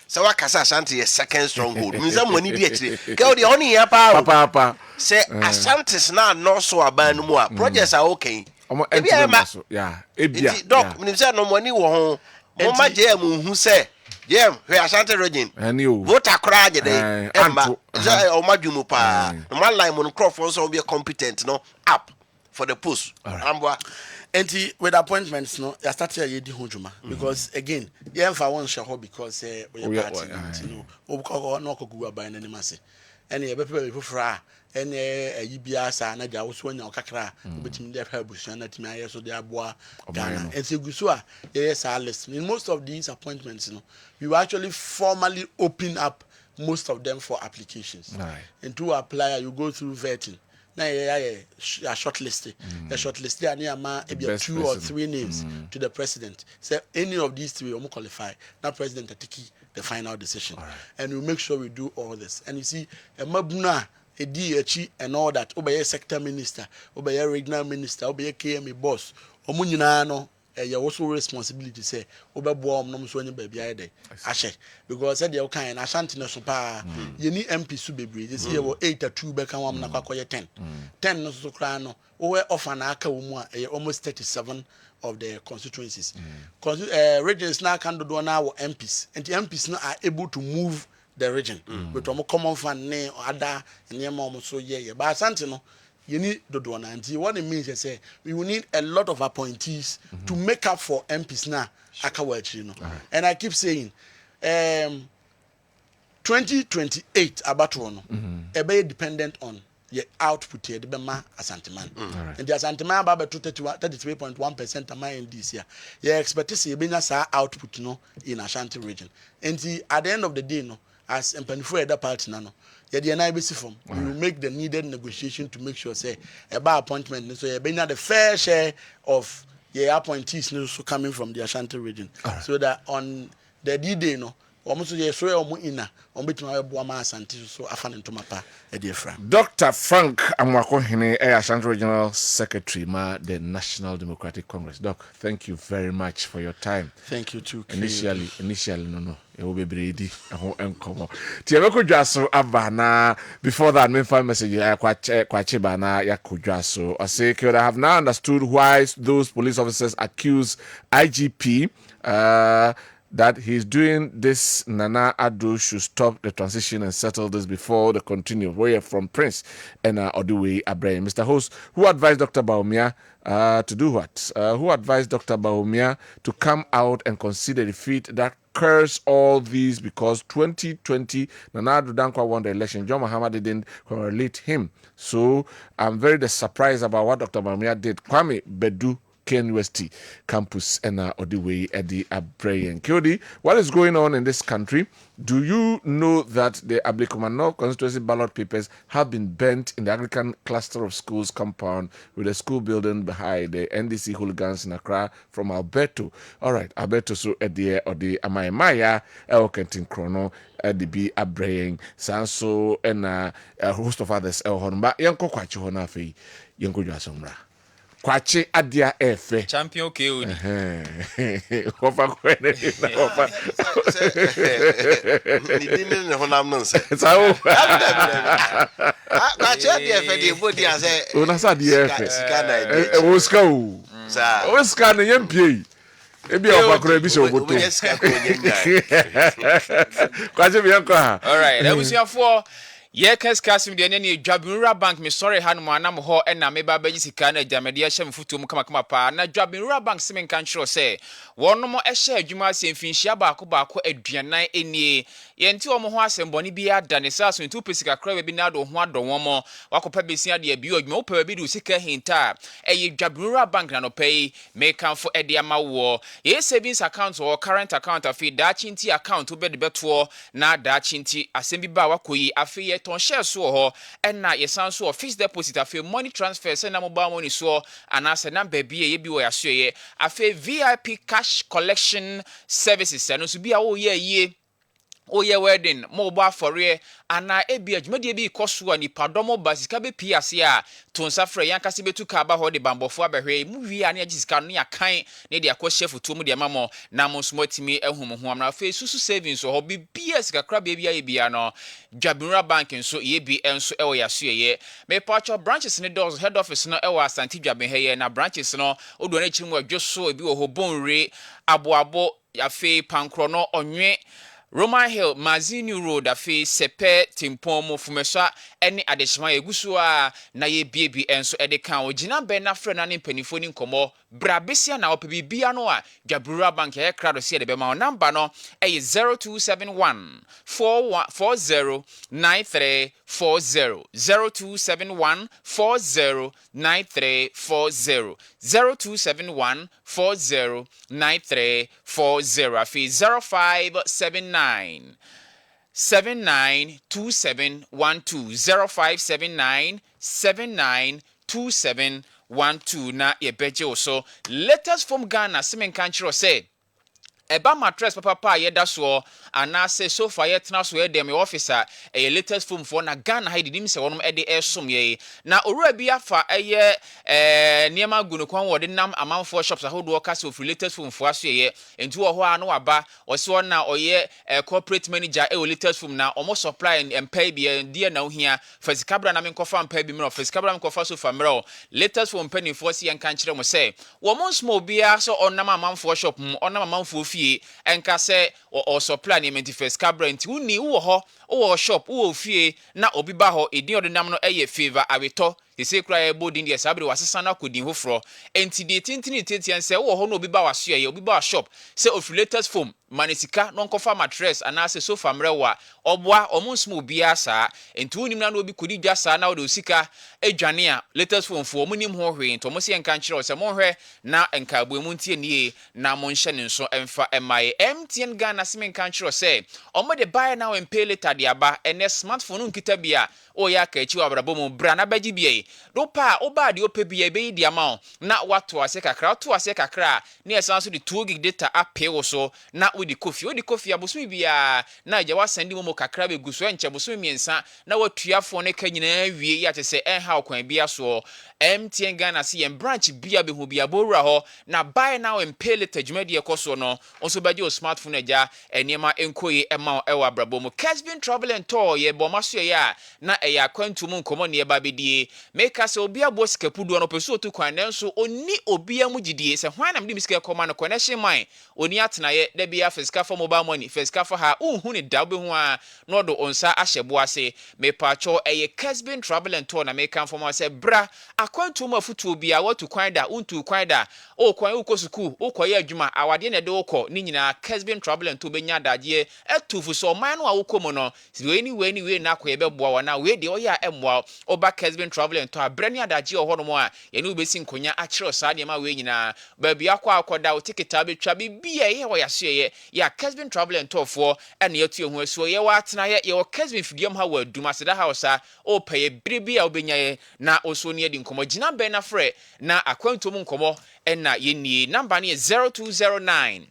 So I can Ashanti a second stronghold. Means I'm when he be actually go the only papa. Say Ashanti's not so about no more. Projects are okay. Yeah, Doc, when you say no money, Mama Jam who say, Jam, we are Santa Regin, and you vote a crowd today, Emma, or Majumupa, my line on Crawford also be a competent, no, up for the push. And with appointments, no, I started a year Hujuma because again, yeah, if I want to because we are party, no, no, go by any massy. And a better for and a UBS and I was one of Kakra, between their help, and at my so they are bois Ghana. And so Gusua, yes, I listen. In most of these appointments, you know, we actually formally open up most of them for applications. And to apply, you go through vetting. Now, a shortlisted. A shortlisted, maybe 2 or 3 names to the president. Say any of these 3 will qualify. Now, President Atiki, the final decision. And we make sure we do all this. And you see, a Mabuna, a DHE, and all that, obey sector minister, obey regional minister, obey KMA boss, Omunino. You also responsibility say over bomb no so any baby ide ashe because said you kind Ashanti no so pa you need MP su bebre you see you 8 or 2 beka wam na kwakoye 10 no so kra no we offer na aka wo mu a almost 37 of the constituencies regions now can do now MPs and the MPs now are able to move the region with common fund ne other and so yeah but Ashanti no you need the donor, and what it means is we will need a lot of appointees to make up for MPs now. You know, and I keep saying, 2028 about one, very dependent on the output here, the Bema Asanteman, and the Asanteman about 33.1% of my in this year. You expect to see a output no in Ashanti region, and at the end of the day, no, as Mpanifo other party no. We will make the needed negotiation to make sure say about appointment so you the fair share of your appointees also coming from the Ashanti region so that on the D-Day no almost you swear on between Ashanti so afan into mapa Dr. Frank Amwakohene Ashanti Regional Secretary the National Democratic Congress. Doc, thank you very much for your time. Thank you too. Initially no it will be ready Tiameko Jaso Abana before that me find message kwache bana yakudwaso I say I have now understood why those police officers accuse IGP that he's doing this. Nana Addo should stop the transition and settle this before they continue. We're from Prince and Oduwe Abraham. Mr. Host, who advised Dr. Baumia to do what? Who advised Dr. Baumia to come out and concede a defeat that curse all these, because 2020 Nana Addo Dankwah won the election. John Mahama didn't correlate him. So I'm very surprised about what Dr. Baumia did. Kwame Bedu University campus and Odiwe Eddie Abrayan. Kyodi, what is going on in this country? Do you know that the Ablikumano constituency ballot papers have been burnt in the Anglican cluster of schools compound with a school building behind the NDC hooligans in Accra from Alberto? All right, Alberto, so Eddie or the Amayamaya, Kentin Chrono, Eddie B. Abrayan, Sanso, and a host of others. Honba, Yanko Kwachi Honafi, Yanko Jasumra. Kwache adia efe champion KO ni ofa kwene na ofa ni dinin ne honam no se sawo kwache adia efe de bodi ase ona sa dia efe sika na e woska o sa woska na yempie ebi ofa kro bi se oboto kwache bi yanko ha. All right, abusiafo ye Kessben de ne Dwabinura Bank me sorry ha no anam ho na me ba baji sika na jamede ya hyem futuo mu kama pa na Dwabinura Bank semen kan chiro se wono mo ehye adwuma asemfinhia baako aduanan enie ye nti omo ho asemboni bia da ne sa so ntu pesika kra bi na do ho adon womo wakopa besia de abi adwuma wo pa bi do sika hinta eye Dwabinura Bank na no pay me kan fo ede ama wo ye savings account or current account afi da chinti account be de beto na da chinti asembi ba wakoyi afi ton share so ho na yesan so fixed deposit afi money transfer se na mobile money so anase na ba bi bi wo yaso ye afi VIP cash collection services no so bi a wo ye oye wedding mobile for ana ebi adwumade bi koso ani padomo basika be piase a tonsa frɛ yankase betu ka ba ho de bambofo abehwe mu wi a ne agisika no yakan ne de akɔ chef to mu de mamo na mo smotimi ehum ho amna fe susu savings ho bi BS kakra be bia ye bia no Dwabinura Bank nso ye bi enso ewo yaso ye me pacho branches ne doors head office no ewo Asante Dwaben he na branches no odo na chimu adwoso ebi wo ho bonre aboabo afi pankro no onwe Roman Hill, Mazini Road, afi sepe timpomo fumeswa eni adeshima egusu a na ye biebi enso edekan ogina be na frɛ na ne mpanifo ni nkomo brabesia na opebi bia no a Dwabinura Bank ye krado se de be ma number no 0271 409340 0271 409340 0271 409340 afi 0579 792712 0579 792712 na yebeje oso latest from Ghana semen kan chiro say eba mattress papa yeda so anase sofa yetna so edem officer latest form for na Ghana ha didim se wonom ede esom ye na owura bi afa niema gunu kwan wode nam amanfo shops ahodo ka so latest form for aso ye enti wo ho anu aba oso na oye corporate manager latest form na omo supply and pay bi dia na ohia fasikabra na menkofa mpa bi mro fasikabra menkofa so fa mro latest form penny for si enkan kire mo se wo mon small bia so onam amanfo shop onam amanfo enka se o supply ni menti first cabrant uni wo ho wo shop wo fie na obi ba ho edin odinam no eye favor aweto se kra e bodin de sabre wasesa na kodin hofro enti de tintini tetian se wo ho no obi ba waso ye obi ba shop se affiliated foam manesika no nkofa mattress anase sofa mrewa oboa omonsmo obi asa enti unim na no obi kodi dwa sa na wo sika adwane a latest foam fo omunim ho hwe enti omo se enka nkyere se mo hwe na enka abuemu ntie nie na mo nhye ne nso emfa emaye MTN Ghana simen kan nkyere se omo de buy now and pay later de aba ene smartphone nkita bia o ya ka echi wabrabo mo bra na baji bia do pa oba de opa bia be di ama na wato ase kakra na esan so de 2 gig data ape wo so na odi kofi aboso bia na je wa send mo kakra be guso enche boso miensa na watuafo ne kanyina wie ya te se enha okwan bia so MTN Ghana si en branch bia be hu bia bowra ho na buy now and pay later jumadi ekoso no onso baje o smartphone aja eniema enkoyi ema ewa brabo mo Kessben Travel and Tour ye bomaso ya na eya kwantum nkomo ne ba bedie make us obi abo sikapudu no peso to kwan nanso oni obi amugidie se hwan na mde misika koma no connection mine oni atena ye da bia fisika for mobile money fisika for ha unhu ne dabe ho a no do onsa ahyebo ase me pacho eye Kessben Travel and Tour na make am for say bra akwantum afutu obi a watu kwan da untu kwan da o kwan ukosuku ukoye adwuma awade ne de ukọ ni nyina Kessben Travel and Tour benya daje etufu so man no awukomo no we na akoye beboa wana we de oya emwa oba Kessben Travel and Tour abrani adaje ohono mo a ye ne ubesi nkonya akire saa de ma we nyina ba bia kwa akoda o ticket abetwa bibia ye wo yaseye ya Kessben Travel and Tour for ene yetu ehu asuo ye wa atena ye wo Kessben fidiam ha wa aduma seda house a o paye biribia obenya ye na oso ne edi nkomo gina be na frɛ na akwantom nkomo ena ye nie number ne 0209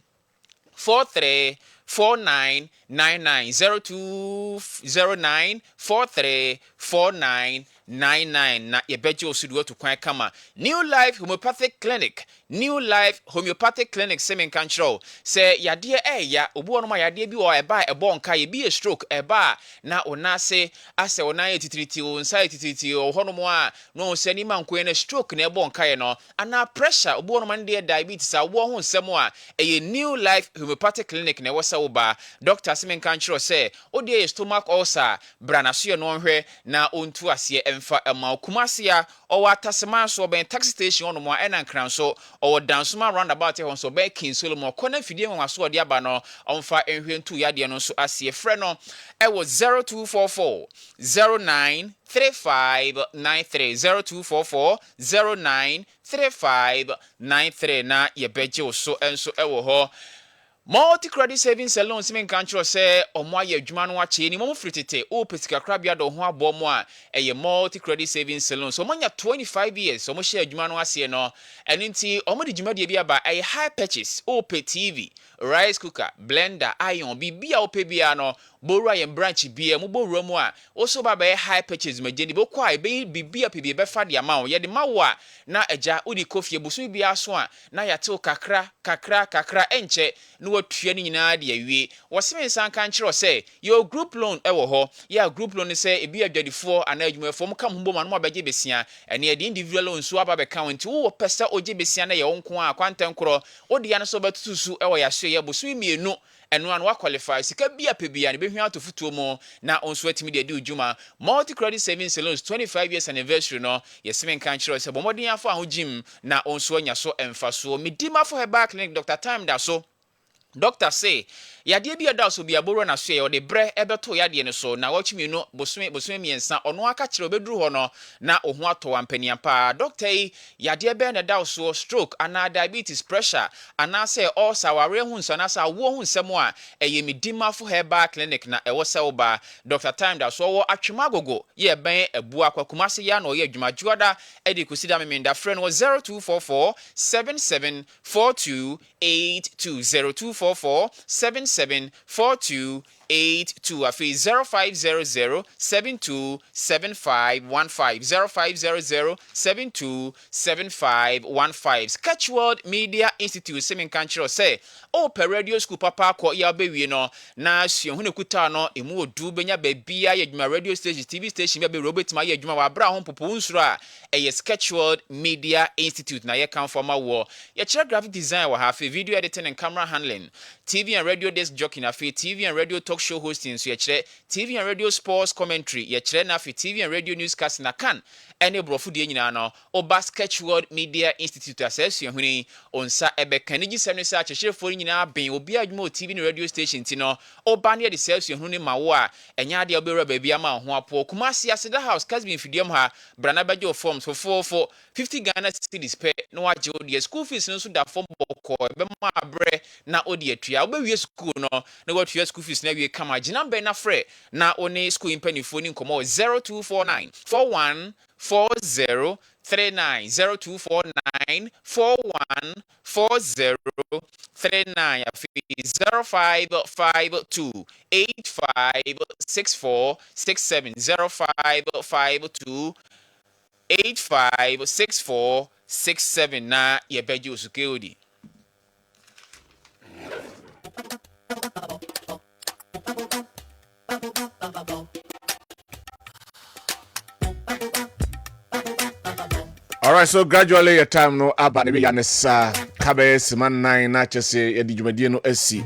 434999 na yebeje osudu to kwan kama New Life Homeopathic Clinic semen control say yade ya obu onoma yade bi o eba ebo nka ye bi stroke eba na onase ase onan titiriti o nsa titiriti o honomo a no se ni manko na stroke na ebo nka ye no ana pressure obu onoma de diabetes a wo ho nsemo a eye New Life Homeopathic Clinic na wasa oba doctor semen control say odi stomach ulcer branaso no hwe na ontu ase emfa ema kumasia o watasema so ben taxi station ono mo ena nkran so o dansoma roundabout he so be kin solomon kona fidie nwa so ode aba no omfa enhwe ntu yade no so ase frɛ no e wo 0244 093593 0244 093593 na ye beje so enso e wo ho Multi-credit savings salon simen kanchro say omo aye adwuma no ache ni mo fritete o pesika krabia do ho abo mo a eye multi-credit savings salon so manya 25 years so mo share adwuma no ase no eninti omo de dwuma de bia ba eye high purchase o pay TV rice cooker blender iron bibia o pay bia no borua ye branch bia mo borua mu a oso ba ba high purchase mageni bo kwa be bibia pe be fa de ama ye de mawo a na eja odi kofie busu bia so a na yatew kakra enche no watua ni nyina de awie woseme nsan kan kire say your group loan ewo ho ya group loan say ebi adwadifo ana adwumafo mo kam humbo ma no abeje besia ene ye de individual loan so aba be count wo pesa oje besia na ye wonko a kwantankoro odi ya no so betutusu ewo ya so ye busu mienu eno an wa qualify sika bia pebia ne behwa atofutuo mo na onso atimi de udwuma multi credit savings loans 25 years anniversary no yeseme kan kire say bomodin afo ahogim na onso anya so emfaso medima for herbal clinic Dr. Time da so Doctor say yade bia da so bia boro na so ye ode bre ebeto yade ne so na watchimi no bosome miensa ono aka kire obeduru ho no na ohu ato ampania pa doctor yade be na da so stroke ana diabetes pressure ana say ulcer ware hu nsa na sa wo hu nsemo a eye medima for herbal clinic na ewo se oba Dr. Time da so wo atwemagogo ye ben abu akwakumase ya no ye adwumajuada edi kusida memenda frɛ no 0244 774282 0244 774282 afi 0500 727515 0500 727515 Sketch World Media Institute semen kanchiro say o per radio school papa ko ya bewie no na sue hu ne kuta no emu odu benya ba bia ya dwuma radio station TV station be Robert ma ya dwuma wa bra ho popo nsuro a eye Sketch World Media Institute na ye kan forma wo ye kire graphic design wa ha video editing and camera handling TV and radio desk jockey na TV and radio talk show hosting so ye kire TV and radio sports commentary ye kire na TV and radio newscast na kan ene brofu de nyina no oba Sketch World Media Institute assess ye huni onsa ebe kanigi semne sa chechefo nyina ben obi adwuma TV and radio station ti no oba ne de sales ye huni mawo a enya de obewra ba bia ma ho apo Kumasi Aseda House Kessben fidiam ha brana bajo forms for 50 Ghana cedis per no waje odi school fees no so da form boko be ma abre na odi atua obewie school no na watua school fees na wie kama gina be na frɛ na oni school impanifo ni nkomo 0249 41 4039 0249 41 4039 0552 856467 0552 856467 na yebeji osukeodi All right, so gradually your time no aba ne be yanesa kabe seman 9 na chese ye di dwumadie no asi.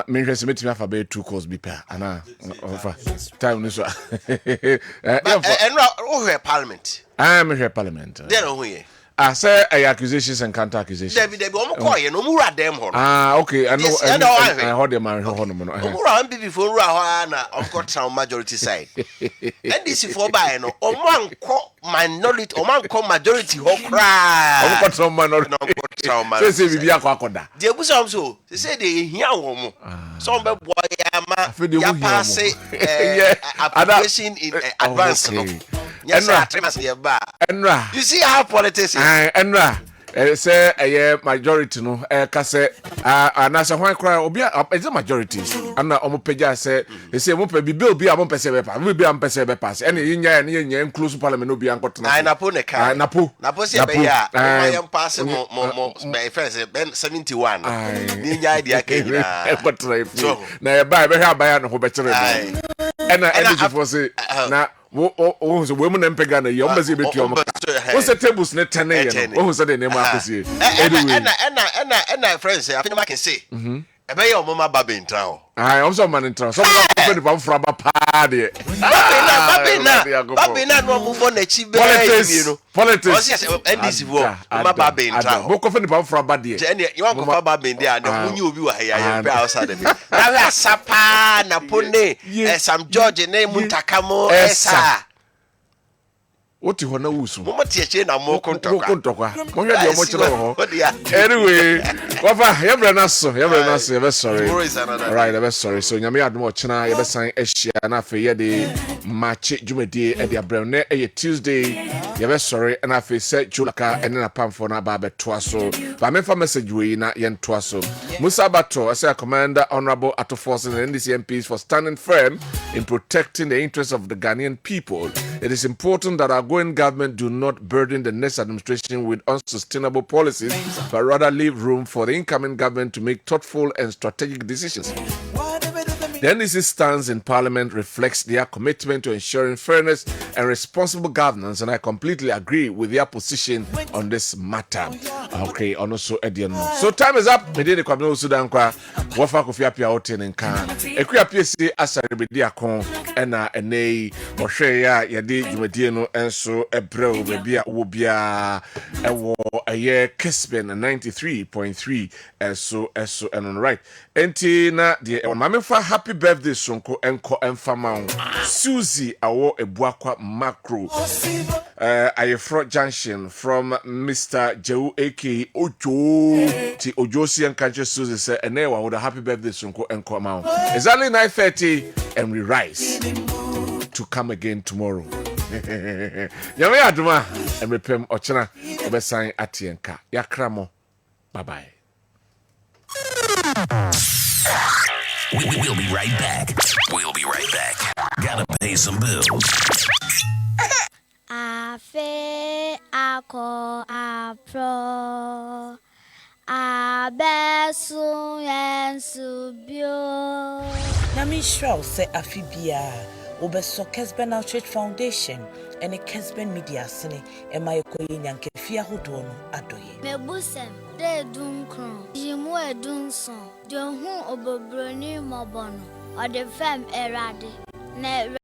Me hwese metimi afa be 2 calls bi pa ana ofa time no so. Enra o hwe parliament. I am here parliament. There no hwe. I say accusations and counter accusations. Debi omo koye no mu wura dem ho. Okay, I know. I heard them man ho no mo no. Wura MPP for wura ho na of course majority side. NDC for buy no omo anko minority omo anko majority ho kra. Omo ko tron minority. Say bibia akoda. De ebusa am so say dey hia wo mo. Some be boy ama ya pass application in advance no. Yes, Enra. You see how politics is. Enra. Say majority no ka say anasa hwan kra obi is the majority ana omo peja say say mo pe bill bi am pese be pass bi am pese be pass ene nya inclusive parliament obi ankotena ai napo ne ka napo se be ya o yam pass mo be first ben 71 ni nya idea ka ina so na e ba be ha ba ya no ho be kire ena energy for say na so we mun empega na ye o mezi betu o o se tables ne tene ye no o so de ne ma akosie ena friends I think I can say ebe ye o mama ba be ntra ho o so man ntra so mo ko de pa fra ba pa de Kwabena no mu for na chi be politics NDC vo mama ba be ntra ho mo ko fe de pa fra ba de ene you wan ko fa ba be de and munyi obi wa ya pe outside de na we asapa na pone Sam George na muntakamo esa Oti ho na wusu mo mate na mo kontokwa mo hwe de o mo kire ho anyway wafa yebra na so ye be sorry all right ye be sorry so nyame adom o kina ye be san ehia na afi ye de Maakye dwumadi e de abrem na e Tuesday ye be sorry na afi se chulaka ene na pamfo na ba beto so ba me fa message we na ye nto so Musa Bato as a commander honorable Ato Forces and NDC MPs for standing firm in protecting the interests of the Ghanaian people. It is important that our going government do not burden the next administration with unsustainable policies, but rather leave room for the incoming government to make thoughtful and strategic decisions. The NDC stance in Parliament reflects their commitment to ensuring fairness and responsible governance, and I completely agree with their position on this matter. Okay, and also Edian. So time is up. Me dey Kwabena Dankwah. Wafa Kofi Apia Oten nkan. Eku Apia si asaribedi akon na enei ohwe ya yede dwumadie no enso ebrɛw baabi a wo bia ɛwɔ ɛyɛ Kessben 93.3 eso and right. Enti na de mamefa happy birthday sonko enko emfama Susie awo ebuakwa macro Ayefro Junction from Mr. Jehu aka Ojo ti Ojosi and Country Susie say enewa with a happy birthday sonko enko amount. Exactly 9:30 and we rise to come again tomorrow. Yame aduma emepem ochena obesan atienka yakramo. Bye bye. We'll be right back. Gotta pay some bills. Afe ako apro abesu yensu bio. Nami Shroud say afibia obeso Kessben 93 Foundation and a Kessben Media Sene and my koye nyanke fia hodo no adoye. Mebusem de dunkron yimu edunson de hu obobroni mobono or the fam erade na